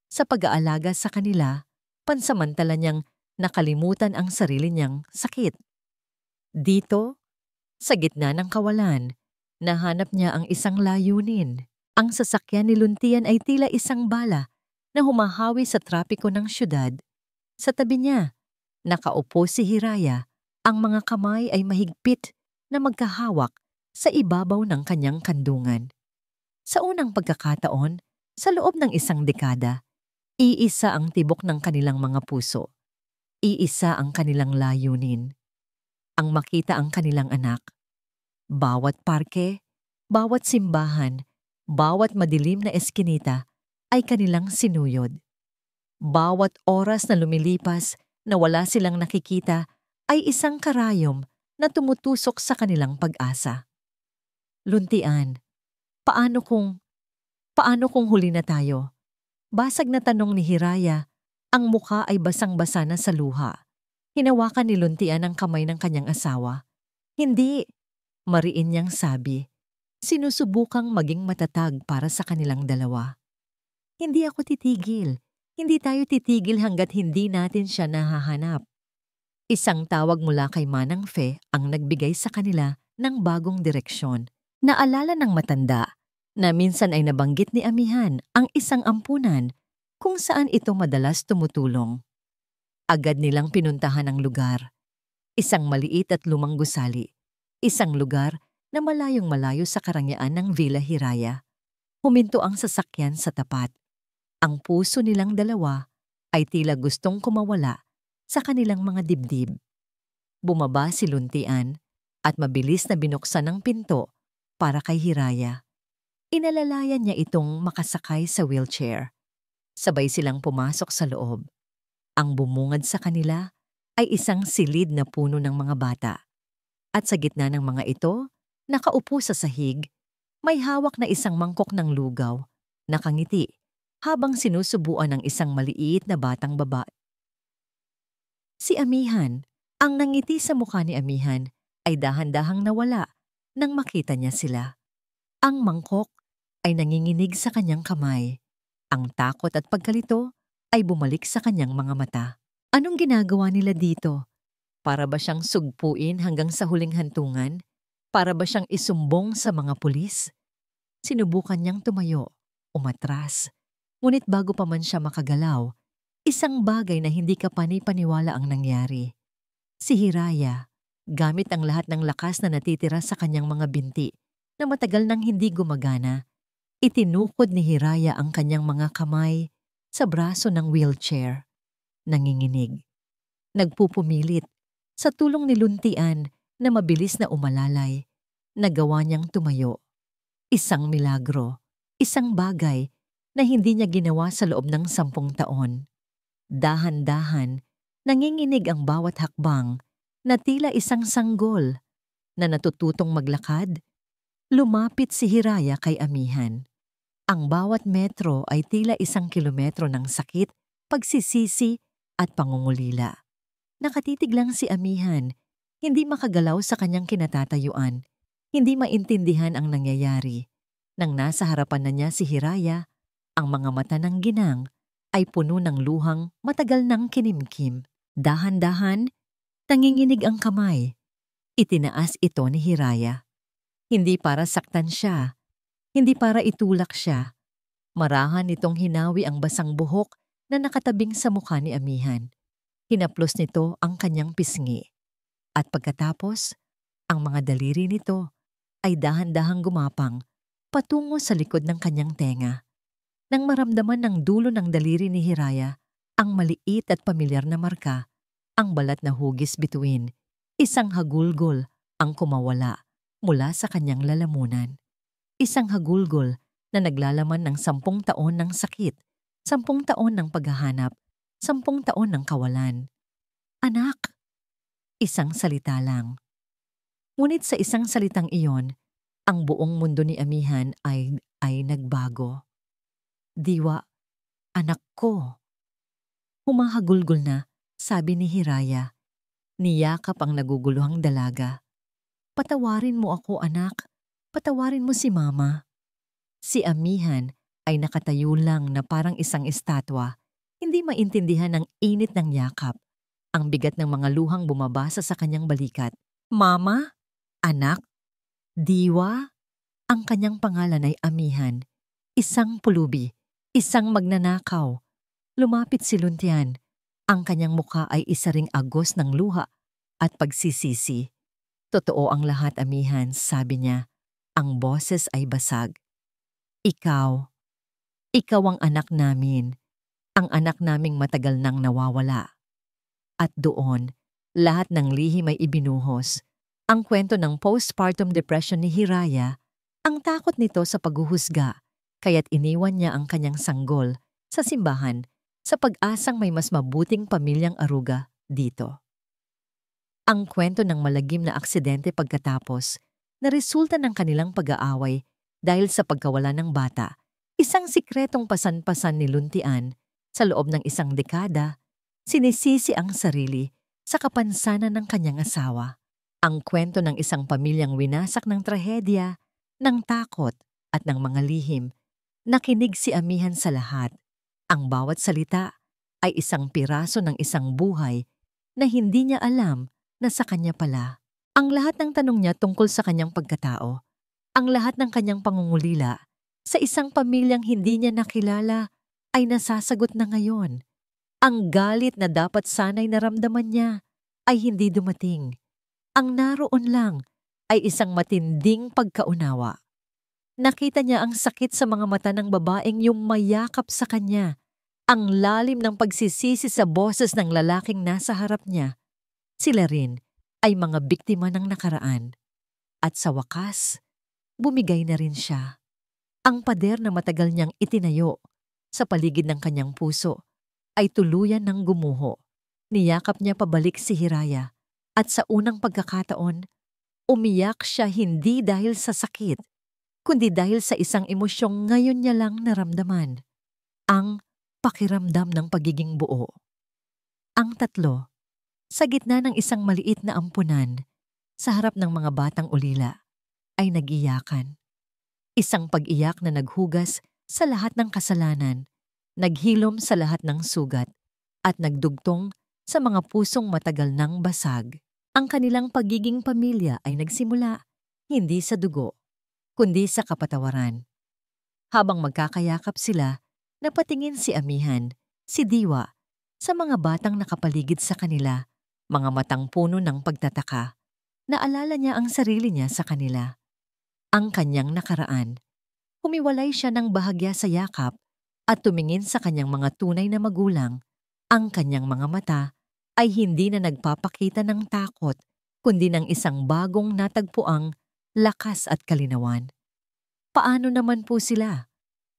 Speaker 1: Sa pag-aalaga sa kanila, pansamantala niyang nakalimutan ang sarili niyang sakit. Dito, sa gitna ng kawalan, nahanap niya ang isang layunin. Ang sasakyan ni Luntian ay tila isang bala na humahawi sa trapiko ng syudad. Sa tabi niya, nakaupo si Hiraya. Ang mga kamay ay mahigpit na magkahawak sa ibabaw ng kanyang kandungan. Sa unang pagkakataon, sa loob ng isang dekada, iisa ang tibok ng kanilang mga puso. Iisa ang kanilang layunin. Ang makita ang kanilang anak. Bawat parke, bawat simbahan, bawat madilim na eskinita ay kanilang sinuyod. Bawat oras na lumilipas na wala silang nakikita ay isang karayom na tumutusok sa kanilang pag-asa. Luntian, paano kung huli na tayo? Basag na tanong ni Hiraya, ang mukha ay basang-basa na sa luha. Hinawakan ni Luntian ang kamay ng kanyang asawa. Hindi, mariin niyang sabi. Sinusubukang maging matatag para sa kanilang dalawa. Hindi ako titigil. Hindi tayo titigil hanggat hindi natin siya nahahanap. Isang tawag mula kay Manang Fe ang nagbigay sa kanila ng bagong direksyon. Naalala ng matanda na minsan ay nabanggit ni Amihan ang isang ampunan kung saan ito madalas tumutulong. Agad nilang pinuntahan ang lugar. Isang maliit at lumang gusali. Isang lugar na malayong malayo sa karangyaan ng Villa Hiraya. Huminto ang sasakyan sa tapat. Ang puso nilang dalawa ay tila gustong kumawala sa kanilang mga dibdib. Bumaba si Luntian at mabilis na binuksan ang pinto para kay Hiraya. Inalalayan niya itong makasakay sa wheelchair. Sabay silang pumasok sa loob. Ang bumungad sa kanila ay isang silid na puno ng mga bata. At sa gitna ng mga ito, nakaupo sa sahig, may hawak na isang mangkok ng lugaw, nakangiti, habang sinusubuan ng isang maliit na batang babae. Si Amihan, ang nangiti sa mukha ni Amihan ay dahan-dahang nawala nang makita niya sila. Ang mangkok ay nanginginig sa kanyang kamay. Ang takot at pagkalito ay bumalik sa kanyang mga mata. Anong ginagawa nila dito? Para ba siyang sugpuin hanggang sa huling hantungan? Para ba siyang isumbong sa mga pulis? Sinubukan niyang tumayo, umatras. Ngunit bago pa man siya makagalaw, isang bagay na hindi kapani-paniwala ang nangyari. Si Hiraya, gamit ang lahat ng lakas na natitira sa kanyang mga binti na matagal nang hindi gumagana, itinukod ni Hiraya ang kanyang mga kamay sa braso ng wheelchair. Nanginginig. Nagpupumilit. Sa tulong ni Luntian na mabilis na umalalay, nagawa niyang tumayo. Isang milagro. Isang bagay na hindi niya ginawa sa loob ng 10 taon. Dahan-dahan, nanginginig ang bawat hakbang na tila isang sanggol na natututong maglakad. Lumapit si Hiraya kay Amihan. Ang bawat metro ay tila 1 kilometro ng sakit, pagsisisi at pangungulila. Nakatitig lang si Amihan, hindi makagalaw sa kanyang kinatatayuan, hindi maintindihan ang nangyayari. Nang nasa harapan na niya si Hiraya, Ang mga mata ng ginang ay puno ng luhang matagal nang kinimkim. Dahan-dahan, nanginginig ang kamay. Itinaas ito ni Hiraya. Hindi para saktan siya, hindi para itulak siya. Marahan nitong hinawi ang basang buhok na nakatabing sa mukha ni Amihan. Hinaplos nito ang kanyang pisngi. At pagkatapos, ang mga daliri nito ay dahan-dahang gumapang patungo sa likod ng kanyang tenga. Nang maramdaman ng dulo ng daliri ni Hiraya ang maliit at pamilyar na marka, ang balat na hugis bituin, isang hagulgol ang kumawala mula sa kanyang lalamunan. Isang hagulgol na naglalaman ng 10 taon ng sakit, 10 taon ng paghahanap, 10 taon ng kawalan. Anak! Isang salita lang. Ngunit sa isang salitang iyon, ang buong mundo ni Amihan ay nagbago. Diwa, anak ko. Humahagulgol na, sabi ni Hiraya. Niyakap ang naguguluhang dalaga. Patawarin mo ako, anak. Patawarin mo si Mama. Si Amihan ay nakatayo lang na parang isang estatwa, hindi maintindihan ng init ng yakap. Ang bigat ng mga luhang bumabasa sa kanyang balikat. Mama? Anak? Diwa? Ang kanyang pangalan ay Amihan. Isang pulubi, isang magnanakaw. Lumapit si Luntian. Ang kanyang mukha ay isa ring agos ng luha at pagsisisi. Totoo ang lahat, Amihan, sabi niya. Ang boses ay basag. Ikaw ang anak namin. Ang anak naming matagal nang nawawala. At doon, lahat ng lihim ay ibinuhos. Ang kwento ng postpartum depression ni Hiraya, ang takot nito sa paghuhusga, kaya't iniwan niya ang kanyang sanggol sa simbahan sa pag-asang may mas mabuting pamilyang aruga dito. Ang kwento ng malagim na aksidente pagkatapos na resulta ng kanilang pag-aaway dahil sa pagkawala ng bata, isang sikretong pasan-pasan ni Luntian sa loob ng isang dekada, sinisisi ang sarili sa kapansanan ng kanyang asawa. Ang kwento ng isang pamilyang winasak ng trahedya, ng takot at ng mga lihim. Nakinig si Amihan sa lahat. Ang bawat salita ay isang piraso ng isang buhay na hindi niya alam na sa kanya pala. Ang lahat ng tanong niya tungkol sa kanyang pagkatao, ang lahat ng kanyang pangungulila sa isang pamilyang hindi niya nakilala ay nasasagot na ngayon. Ang galit na dapat sana'y naramdaman niya ay hindi dumating. Ang naroon lang ay isang matinding pagkaunawa. Nakita niya ang sakit sa mga mata ng babaeng yung mayakap sa kanya, ang lalim ng pagsisisi sa boses ng lalaking nasa harap niya. Sila rin ay mga biktima ng nakaraan. At sa wakas, bumigay na rin siya. Ang pader na matagal niyang itinayo sa paligid ng kanyang puso ay tuluyan ng gumuho. Niyakap niya pabalik si Hiraya at sa unang pagkakataon, umiyak siya hindi dahil sa sakit, kundi dahil sa isang emosyong ngayon niya lang naramdaman. Ang pakiramdam ng pagiging buo. Ang tatlo, sa gitna ng isang maliit na ampunan, sa harap ng mga batang ulila, ay nag-iyakan. Isang pag-iyak na naghugas sa lahat ng kasalanan, naghilom sa lahat ng sugat, at nagdugtong sa mga pusong matagal nang basag. Ang kanilang pagiging pamilya ay nagsimula hindi sa dugo, kundi sa kapatawaran. Habang magkakayakap sila, napatingin si Amihan, si Diwa, sa mga batang nakapaligid sa kanila, mga matang puno ng pagtataka. Naalala niya ang sarili niya sa kanila. Ang kanyang nakaraan. Humiwalay siya ng bahagya sa yakap at tumingin sa kanyang mga tunay na magulang. Ang kanyang mga mata ay hindi na nagpapakita ng takot, kundi ng isang bagong natagpuang lakas at kalinawan. Paano naman po sila?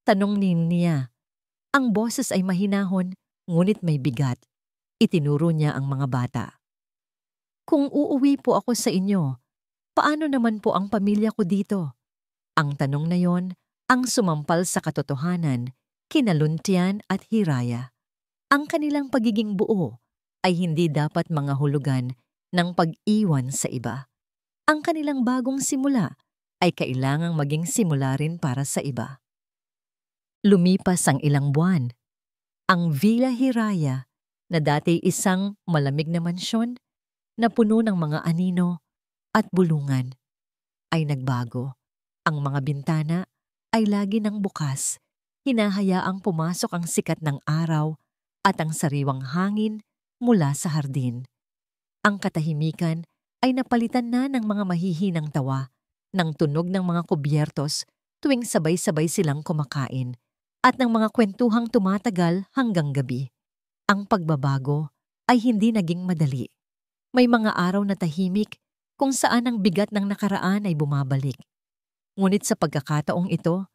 Speaker 1: Tanong niya. Ang boses ay mahinahon, ngunit may bigat. Itinuro niya ang mga bata. Kung uuwi po ako sa inyo, paano naman po ang pamilya ko dito? Ang tanong na yon ang sumampal sa katotohanan, kina Luntian at Hiraya. Ang kanilang pagiging buo ay hindi dapat mga hulugan ng pag-iwan sa iba. Ang kanilang bagong simula ay kailangang maging simula rin para sa iba. Lumipas ang ilang buwan. Ang Villa Hiraya, na dati isang malamig na mansyon na puno ng mga anino at bulungan, ay nagbago. Ang mga bintana ay lagi nang bukas, hinahayaang pumasok ang sikat ng araw at ang sariwang hangin mula sa hardin. Ang katahimikan ay napalitan na ng mga mahihinang tawa, ng tunog ng mga kubyertos tuwing sabay-sabay silang kumakain, at ng mga kwentuhang tumatagal hanggang gabi. Ang pagbabago ay hindi naging madali. May mga araw na tahimik kung saan ang bigat ng nakaraan ay bumabalik. Ngunit sa pagkakataong ito,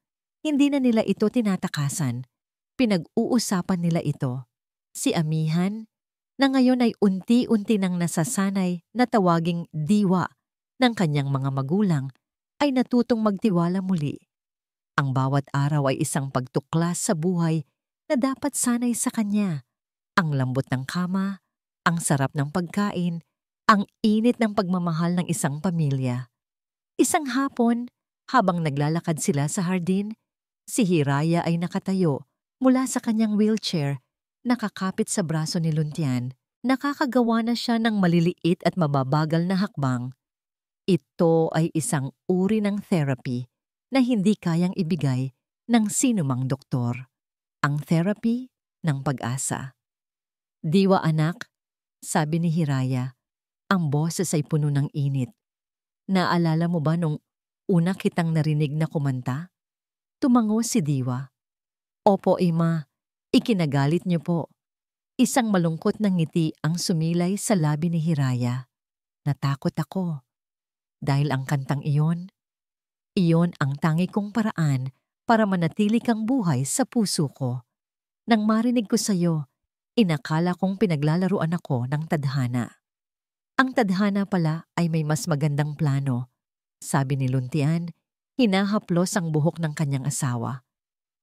Speaker 1: hindi na nila ito tinatakasan. Pinag-uusapan nila ito. Si Amihan, na ngayon ay unti-unti nang nasasanay na tawaging diwa ng kanyang mga magulang, ay natutong magtiwala muli. Ang bawat araw ay isang pagtuklas sa buhay na dapat sanay sa kanya. Ang lambot ng kama, ang sarap ng pagkain, ang init ng pagmamahal ng isang pamilya. Isang hapon, habang naglalakad sila sa hardin, si Hiraya ay nakatayo mula sa kanyang wheelchair, nakakapit sa braso ni Luntian. Nakakagawa na siya ng maliliit at mababagal na hakbang. Ito ay isang uri ng therapy na hindi kayang ibigay ng sinumang doktor. Ang therapy ng pag-asa. Diwa anak, sabi ni Hiraya, ang boses ay puno ng init. Naalala mo ba nung una kitang narinig na kumanta? Tumango si Diwa. Opo, Ima, ikinagalit niyo po. Isang malungkot na ngiti ang sumilay sa labi ni Hiraya. Natakot ako. Dahil ang kantang iyon ang tangi kong paraan para manatili kang buhay sa puso ko. Nang marinig ko sa'yo, inakala kong pinaglalaruan ako ng tadhana. Ang tadhana pala ay may mas magandang plano, sabi ni Luntian, hinahaplos ang buhok ng kanyang asawa.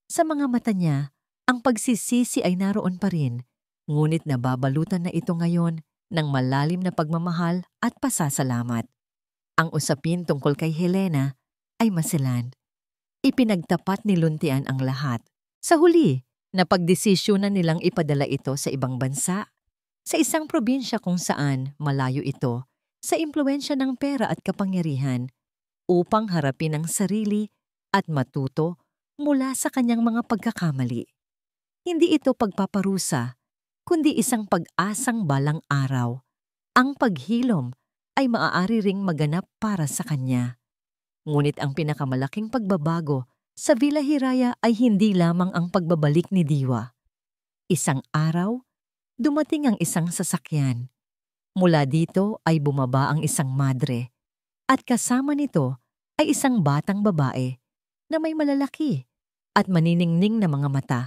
Speaker 1: Sa mga mata niya, ang pagsisisi ay naroon pa rin, ngunit nababalutan na ito ngayon ng malalim na pagmamahal at pasasalamat. Ang usapin tungkol kay Helena ay masilan. Ipinagtapat ni Luntian ang lahat. Sa huli, napagdesisyonan nilang ipadala ito sa ibang bansa, sa isang probinsya kung saan malayo ito sa impluwensya ng pera at kapangyarihan, upang harapin ang sarili at matuto mula sa kanyang mga pagkakamali. Hindi ito pagpaparusa, kundi isang pag-asang balang araw. Ang paghilom ay maaari ring maganap para sa kanya. Ngunit ang pinakamalaking pagbabago sa Villa Hiraya ay hindi lamang ang pagbabalik ni Diwa. Isang araw, dumating ang isang sasakyan. Mula dito ay bumaba ang isang madre, at kasama nito ay isang batang babae na may malalaki at maniningning na mga mata.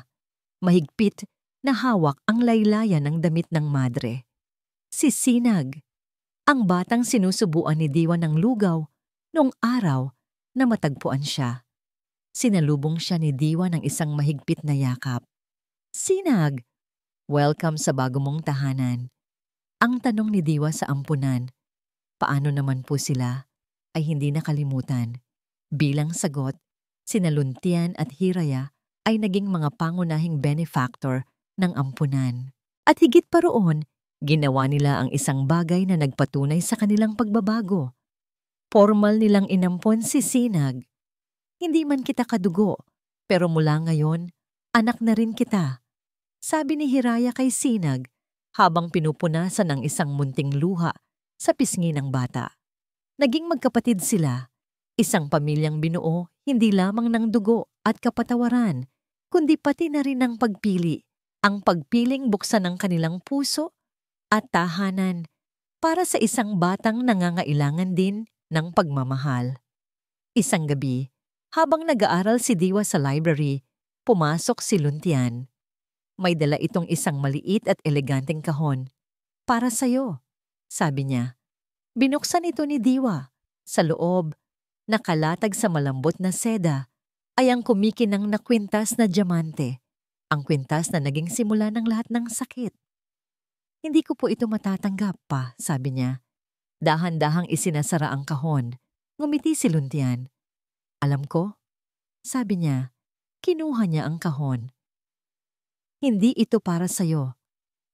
Speaker 1: Mahigpit na hawak ang laylayan ng damit ng madre. Si Sinag, ang batang sinusubuan ni Diwa ng lugaw noong araw na matagpuan siya. Sinalubong siya ni Diwa ng isang mahigpit na yakap. Sinag, welcome sa bago mong tahanan. Ang tanong ni Diwa sa ampunan, paano naman po sila, ay hindi nakalimutan. Bilang sagot, sina Luntian at Hiraya ay naging mga pangunahing benefactor ng ampunan. At higit pa roon, ginawa nila ang isang bagay na nagpatunay sa kanilang pagbabago. Formal nilang inampon si Sinag. Hindi man kita kadugo, pero mula ngayon, anak na rin kita. Sabi ni Hiraya kay Sinag habang pinupunasan ng isang munting luha sa pisngi ng bata. Naging magkapatid sila, isang pamilyang binuo hindi lamang ng dugo at kapatawaran, kundi pati na rin ng pagpili, ang pagpiling buksan ng kanilang puso at tahanan para sa isang batang nangangailangan din ng pagmamahal. Isang gabi, habang nag-aaral si Diwa sa library, pumasok si Luntian. May dala itong isang maliit at eleganteng kahon. Para sa'yo, sabi niya. Binuksan ito ni Diwa. Sa loob, nakalatag sa malambot na seda, ay ang kumikinang na kwintas na diamante. Ang kwintas na naging simula ng lahat ng sakit. Hindi ko po ito matatanggap pa, sabi niya. Dahan-dahang isinasara ang kahon. Ngumiti si Luntian. Alam ko, sabi niya, Kinuha niya ang kahon. Hindi ito para sa'yo.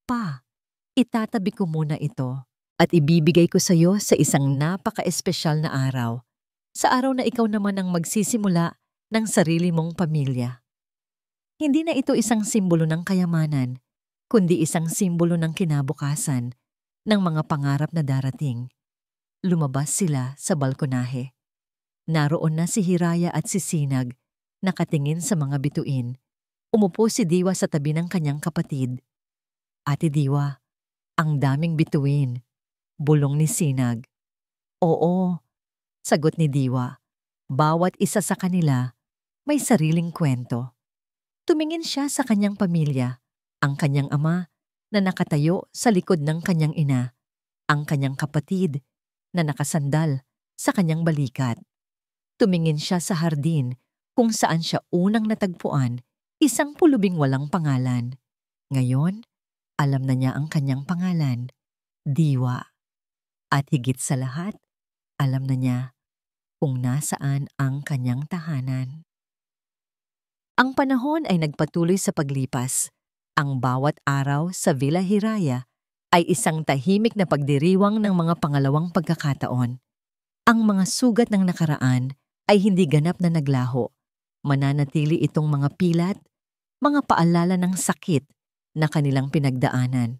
Speaker 1: Pa, itatabi ko muna ito at ibibigay ko sa'yo sa isang napaka-espesyal na araw. Sa araw na ikaw naman ang magsisimula ng sarili mong pamilya. Hindi na ito isang simbolo ng kayamanan, kundi isang simbolo ng kinabukasan, ng mga pangarap na darating. Lumabas sila sa balkonahe. Naroon na si Hiraya at si Sinag, nakatingin sa mga bituin. Umupo si Diwa sa tabi ng kanyang kapatid. Ate Diwa, ang daming bituin. Bulong ni Sinag. Oo, sagot ni Diwa. Bawat isa sa kanila may sariling kwento. Tumingin siya sa kanyang pamilya, ang kanyang ama na nakatayo sa likod ng kanyang ina, ang kanyang kapatid na nakasandal sa kanyang balikat. Tumingin siya sa hardin kung saan siya unang natagpuan, isang pulubing walang pangalan. Ngayon, alam na niya ang kanyang pangalan, Diwa. At higit sa lahat, alam na niya kung nasaan ang kanyang tahanan. Ang panahon ay nagpatuloy sa paglipas. Ang bawat araw sa Villa Hiraya ay isang tahimik na pagdiriwang ng mga pangalawang pagkakataon. Ang mga sugat ng nakaraan ay hindi ganap na naglaho. Mananatili itong mga pilat, mga paalala ng sakit na kanilang pinagdaanan.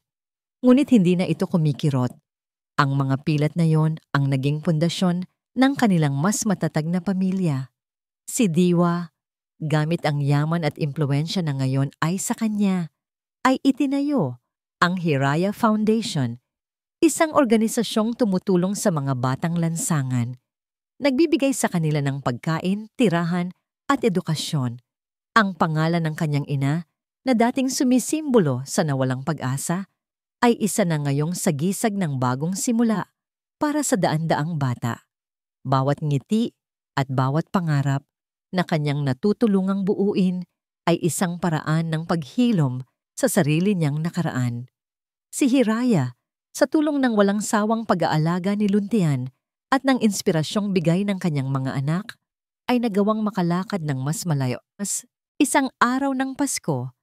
Speaker 1: Ngunit hindi na ito kumikirot. Ang mga pilat na yon ang naging pundasyon ng kanilang mas matatag na pamilya. Si Diwa, gamit ang yaman at impluwensya na ngayon ay sa kanya, ay itinayo ang Hiraya Foundation, isang organisasyong tumutulong sa mga batang lansangan. Nagbibigay sa kanila ng pagkain, tirahan at edukasyon. Ang pangalan ng kanyang ina, na dating sumisimbolo sa nawalang pag-asa, ay isa na ngayong sagisag ng bagong simula para sa daan-daang bata. Bawat ngiti at bawat pangarap na kanyang natutulungang buuin ay isang paraan ng paghilom sa sarili niyang nakaraan. Si Hiraya, sa tulong ng walang sawang pag-aalaga ni Luntian at ng inspirasyong bigay ng kanyang mga anak, ay nagawang makalakad ng mas malayo. Isang araw ng Pasko,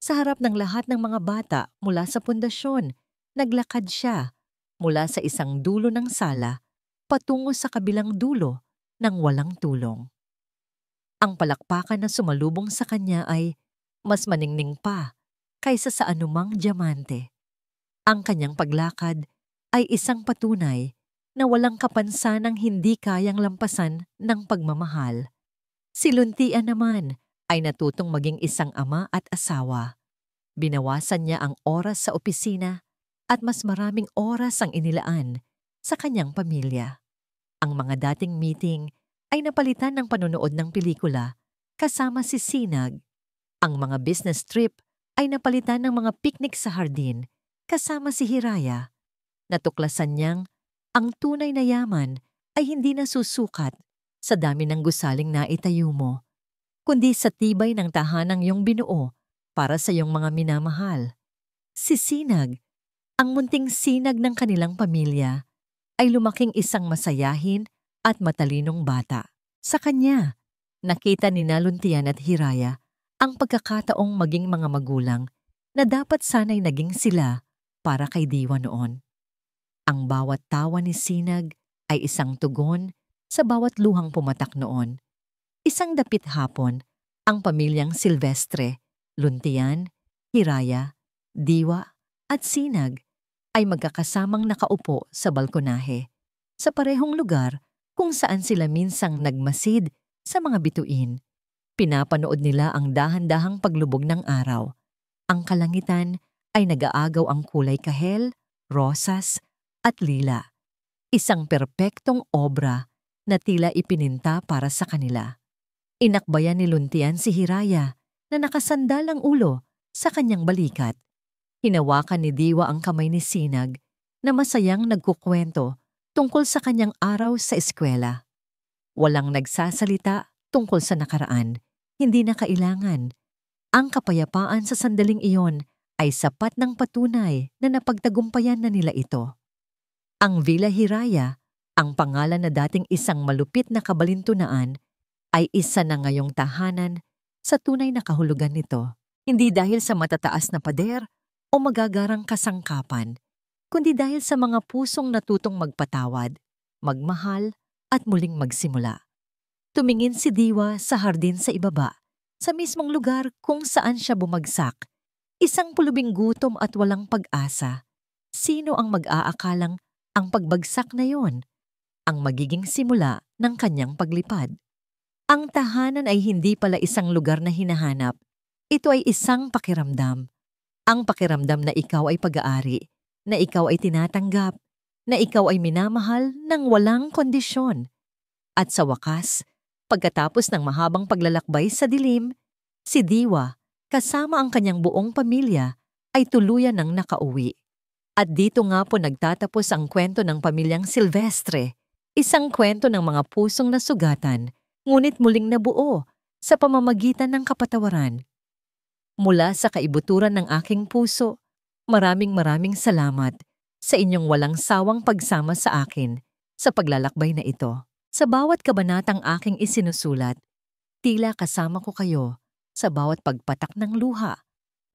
Speaker 1: sa harap ng lahat ng mga bata mula sa pundasyon, naglakad siya mula sa isang dulo ng sala patungo sa kabilang dulo ng walang tulong. Ang palakpakan na sumalubong sa kanya ay mas maningning pa kaysa sa anumang diamante. Ang kanyang paglakad ay isang patunay na walang kapansanang hindi kayang lampasan ng pagmamahal. Si Luntian naman ay natutong maging isang ama at asawa. Binawasan niya ang oras sa opisina at mas maraming oras ang inilaan sa kanyang pamilya. Ang mga dating meeting ay napalitan ng panonood ng pelikula kasama si Sinag. Ang mga business trip ay napalitan ng mga picnic sa hardin kasama si Hiraya. Natuklasan niyang ang tunay na yaman ay hindi nasusukat sa dami ng gusaling na itayo mo, kundi sa tibay ng tahanang iyong binuo para sa iyong mga minamahal. Si Sinag, ang munting sinag ng kanilang pamilya, ay lumaking isang masayahin at matalinong bata. Sa kanya, nakita ni Luntian at Hiraya ang pagkakataong maging mga magulang na dapat sana'y naging sila para kay Diwa noon. Ang bawat tawa ni Sinag ay isang tugon sa bawat luhang pumatak noon. Isang dapit hapon, ang pamilyang Silvestre, Luntian, Hiraya, Diwa at Sinag ay magkakasamang nakaupo sa balkonahe, sa parehong lugar kung saan sila minsang nagmasid sa mga bituin. Pinapanood nila ang dahan-dahang paglubog ng araw. Ang kalangitan ay nag-aagaw ang kulay kahel, rosas at lila. Isang perpektong obra na tila ipininta para sa kanila. Inakbayan ni Luntian si Hiraya na nakasandal ang ulo sa kanyang balikat. Hinawakan ni Diwa ang kamay ni Sinag na masayang nagkukwento tungkol sa kanyang araw sa eskwela. Walang nagsasalita tungkol sa nakaraan, hindi na kailangan. Ang kapayapaan sa sandaling iyon ay sapat ng patunay na napagtagumpayan na nila ito. Ang Villa Hiraya, ang pangalan na dating isang malupit na kabalintunaan, ay isa na ngayong tahanan sa tunay na kahulugan nito. Hindi dahil sa matataas na pader o magagarang kasangkapan, kundi dahil sa mga pusong natutong magpatawad, magmahal, at muling magsimula. Tumingin si Diwa sa hardin sa ibaba, sa mismong lugar kung saan siya bumagsak. Isang pulubing gutom at walang pag-asa. Sino ang mag-aakalang ang pagbagsak na yon ang magiging simula ng kanyang paglipad? Ang tahanan ay hindi pala isang lugar na hinahanap. Ito ay isang pakiramdam. Ang pakiramdam na ikaw ay pag-aari, na ikaw ay tinatanggap, na ikaw ay minamahal ng walang kondisyon. At sa wakas, pagkatapos ng mahabang paglalakbay sa dilim, si Diwa, kasama ang kanyang buong pamilya, ay tuluyan ng nakauwi. At dito nga po nagtatapos ang kwento ng pamilyang Silvestre, isang kwento ng mga pusong nasugatan, ngunit muling nabuo sa pamamagitan ng kapatawaran. Mula sa kaibuturan ng aking puso, maraming salamat sa inyong walang sawang pagsama sa akin sa paglalakbay na ito. Sa bawat kabanatang aking isinusulat, tila kasama ko kayo sa bawat pagpatak ng luha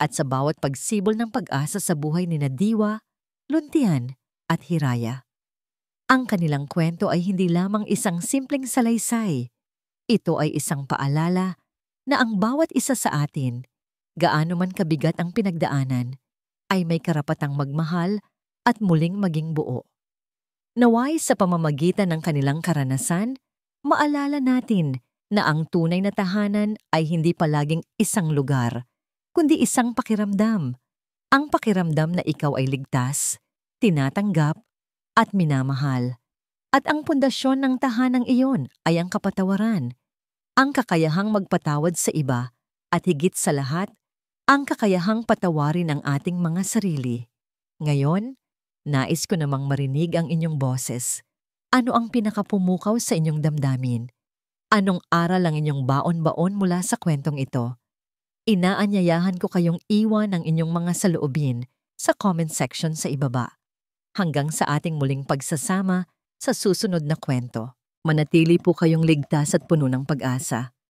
Speaker 1: at sa bawat pagsibol ng pag-asa sa buhay ni Diwa, Luntian at Hiraya. Ang kanilang kwento ay hindi lamang isang simpleng salaysay. Ito ay isang paalala na ang bawat isa sa atin, gaano man kabigat ang pinagdaanan, ay may karapatang magmahal at muling maging buo. Naway sa pamamagitan ng kanilang karanasan, maalala natin na ang tunay na tahanan ay hindi palaging isang lugar, kundi isang pakiramdam. Ang pakiramdam na ikaw ay ligtas, tinatanggap, at minamahal. At ang pundasyon ng tahanang iyon ay ang kapatawaran, ang kakayahang magpatawad sa iba, at higit sa lahat, ang kakayahang patawarin ang ating mga sarili. Ngayon, nais ko namang marinig ang inyong boses. Ano ang pinakapumukaw sa inyong damdamin? Anong aral ang inyong baon-baon mula sa kwentong ito? Inaanyayahan ko kayong iwan ang inyong mga saloobin sa comment section sa ibaba. Hanggang sa ating muling pagsasama sa susunod na kwento. Manatili po kayong ligtas at puno ng pag-asa.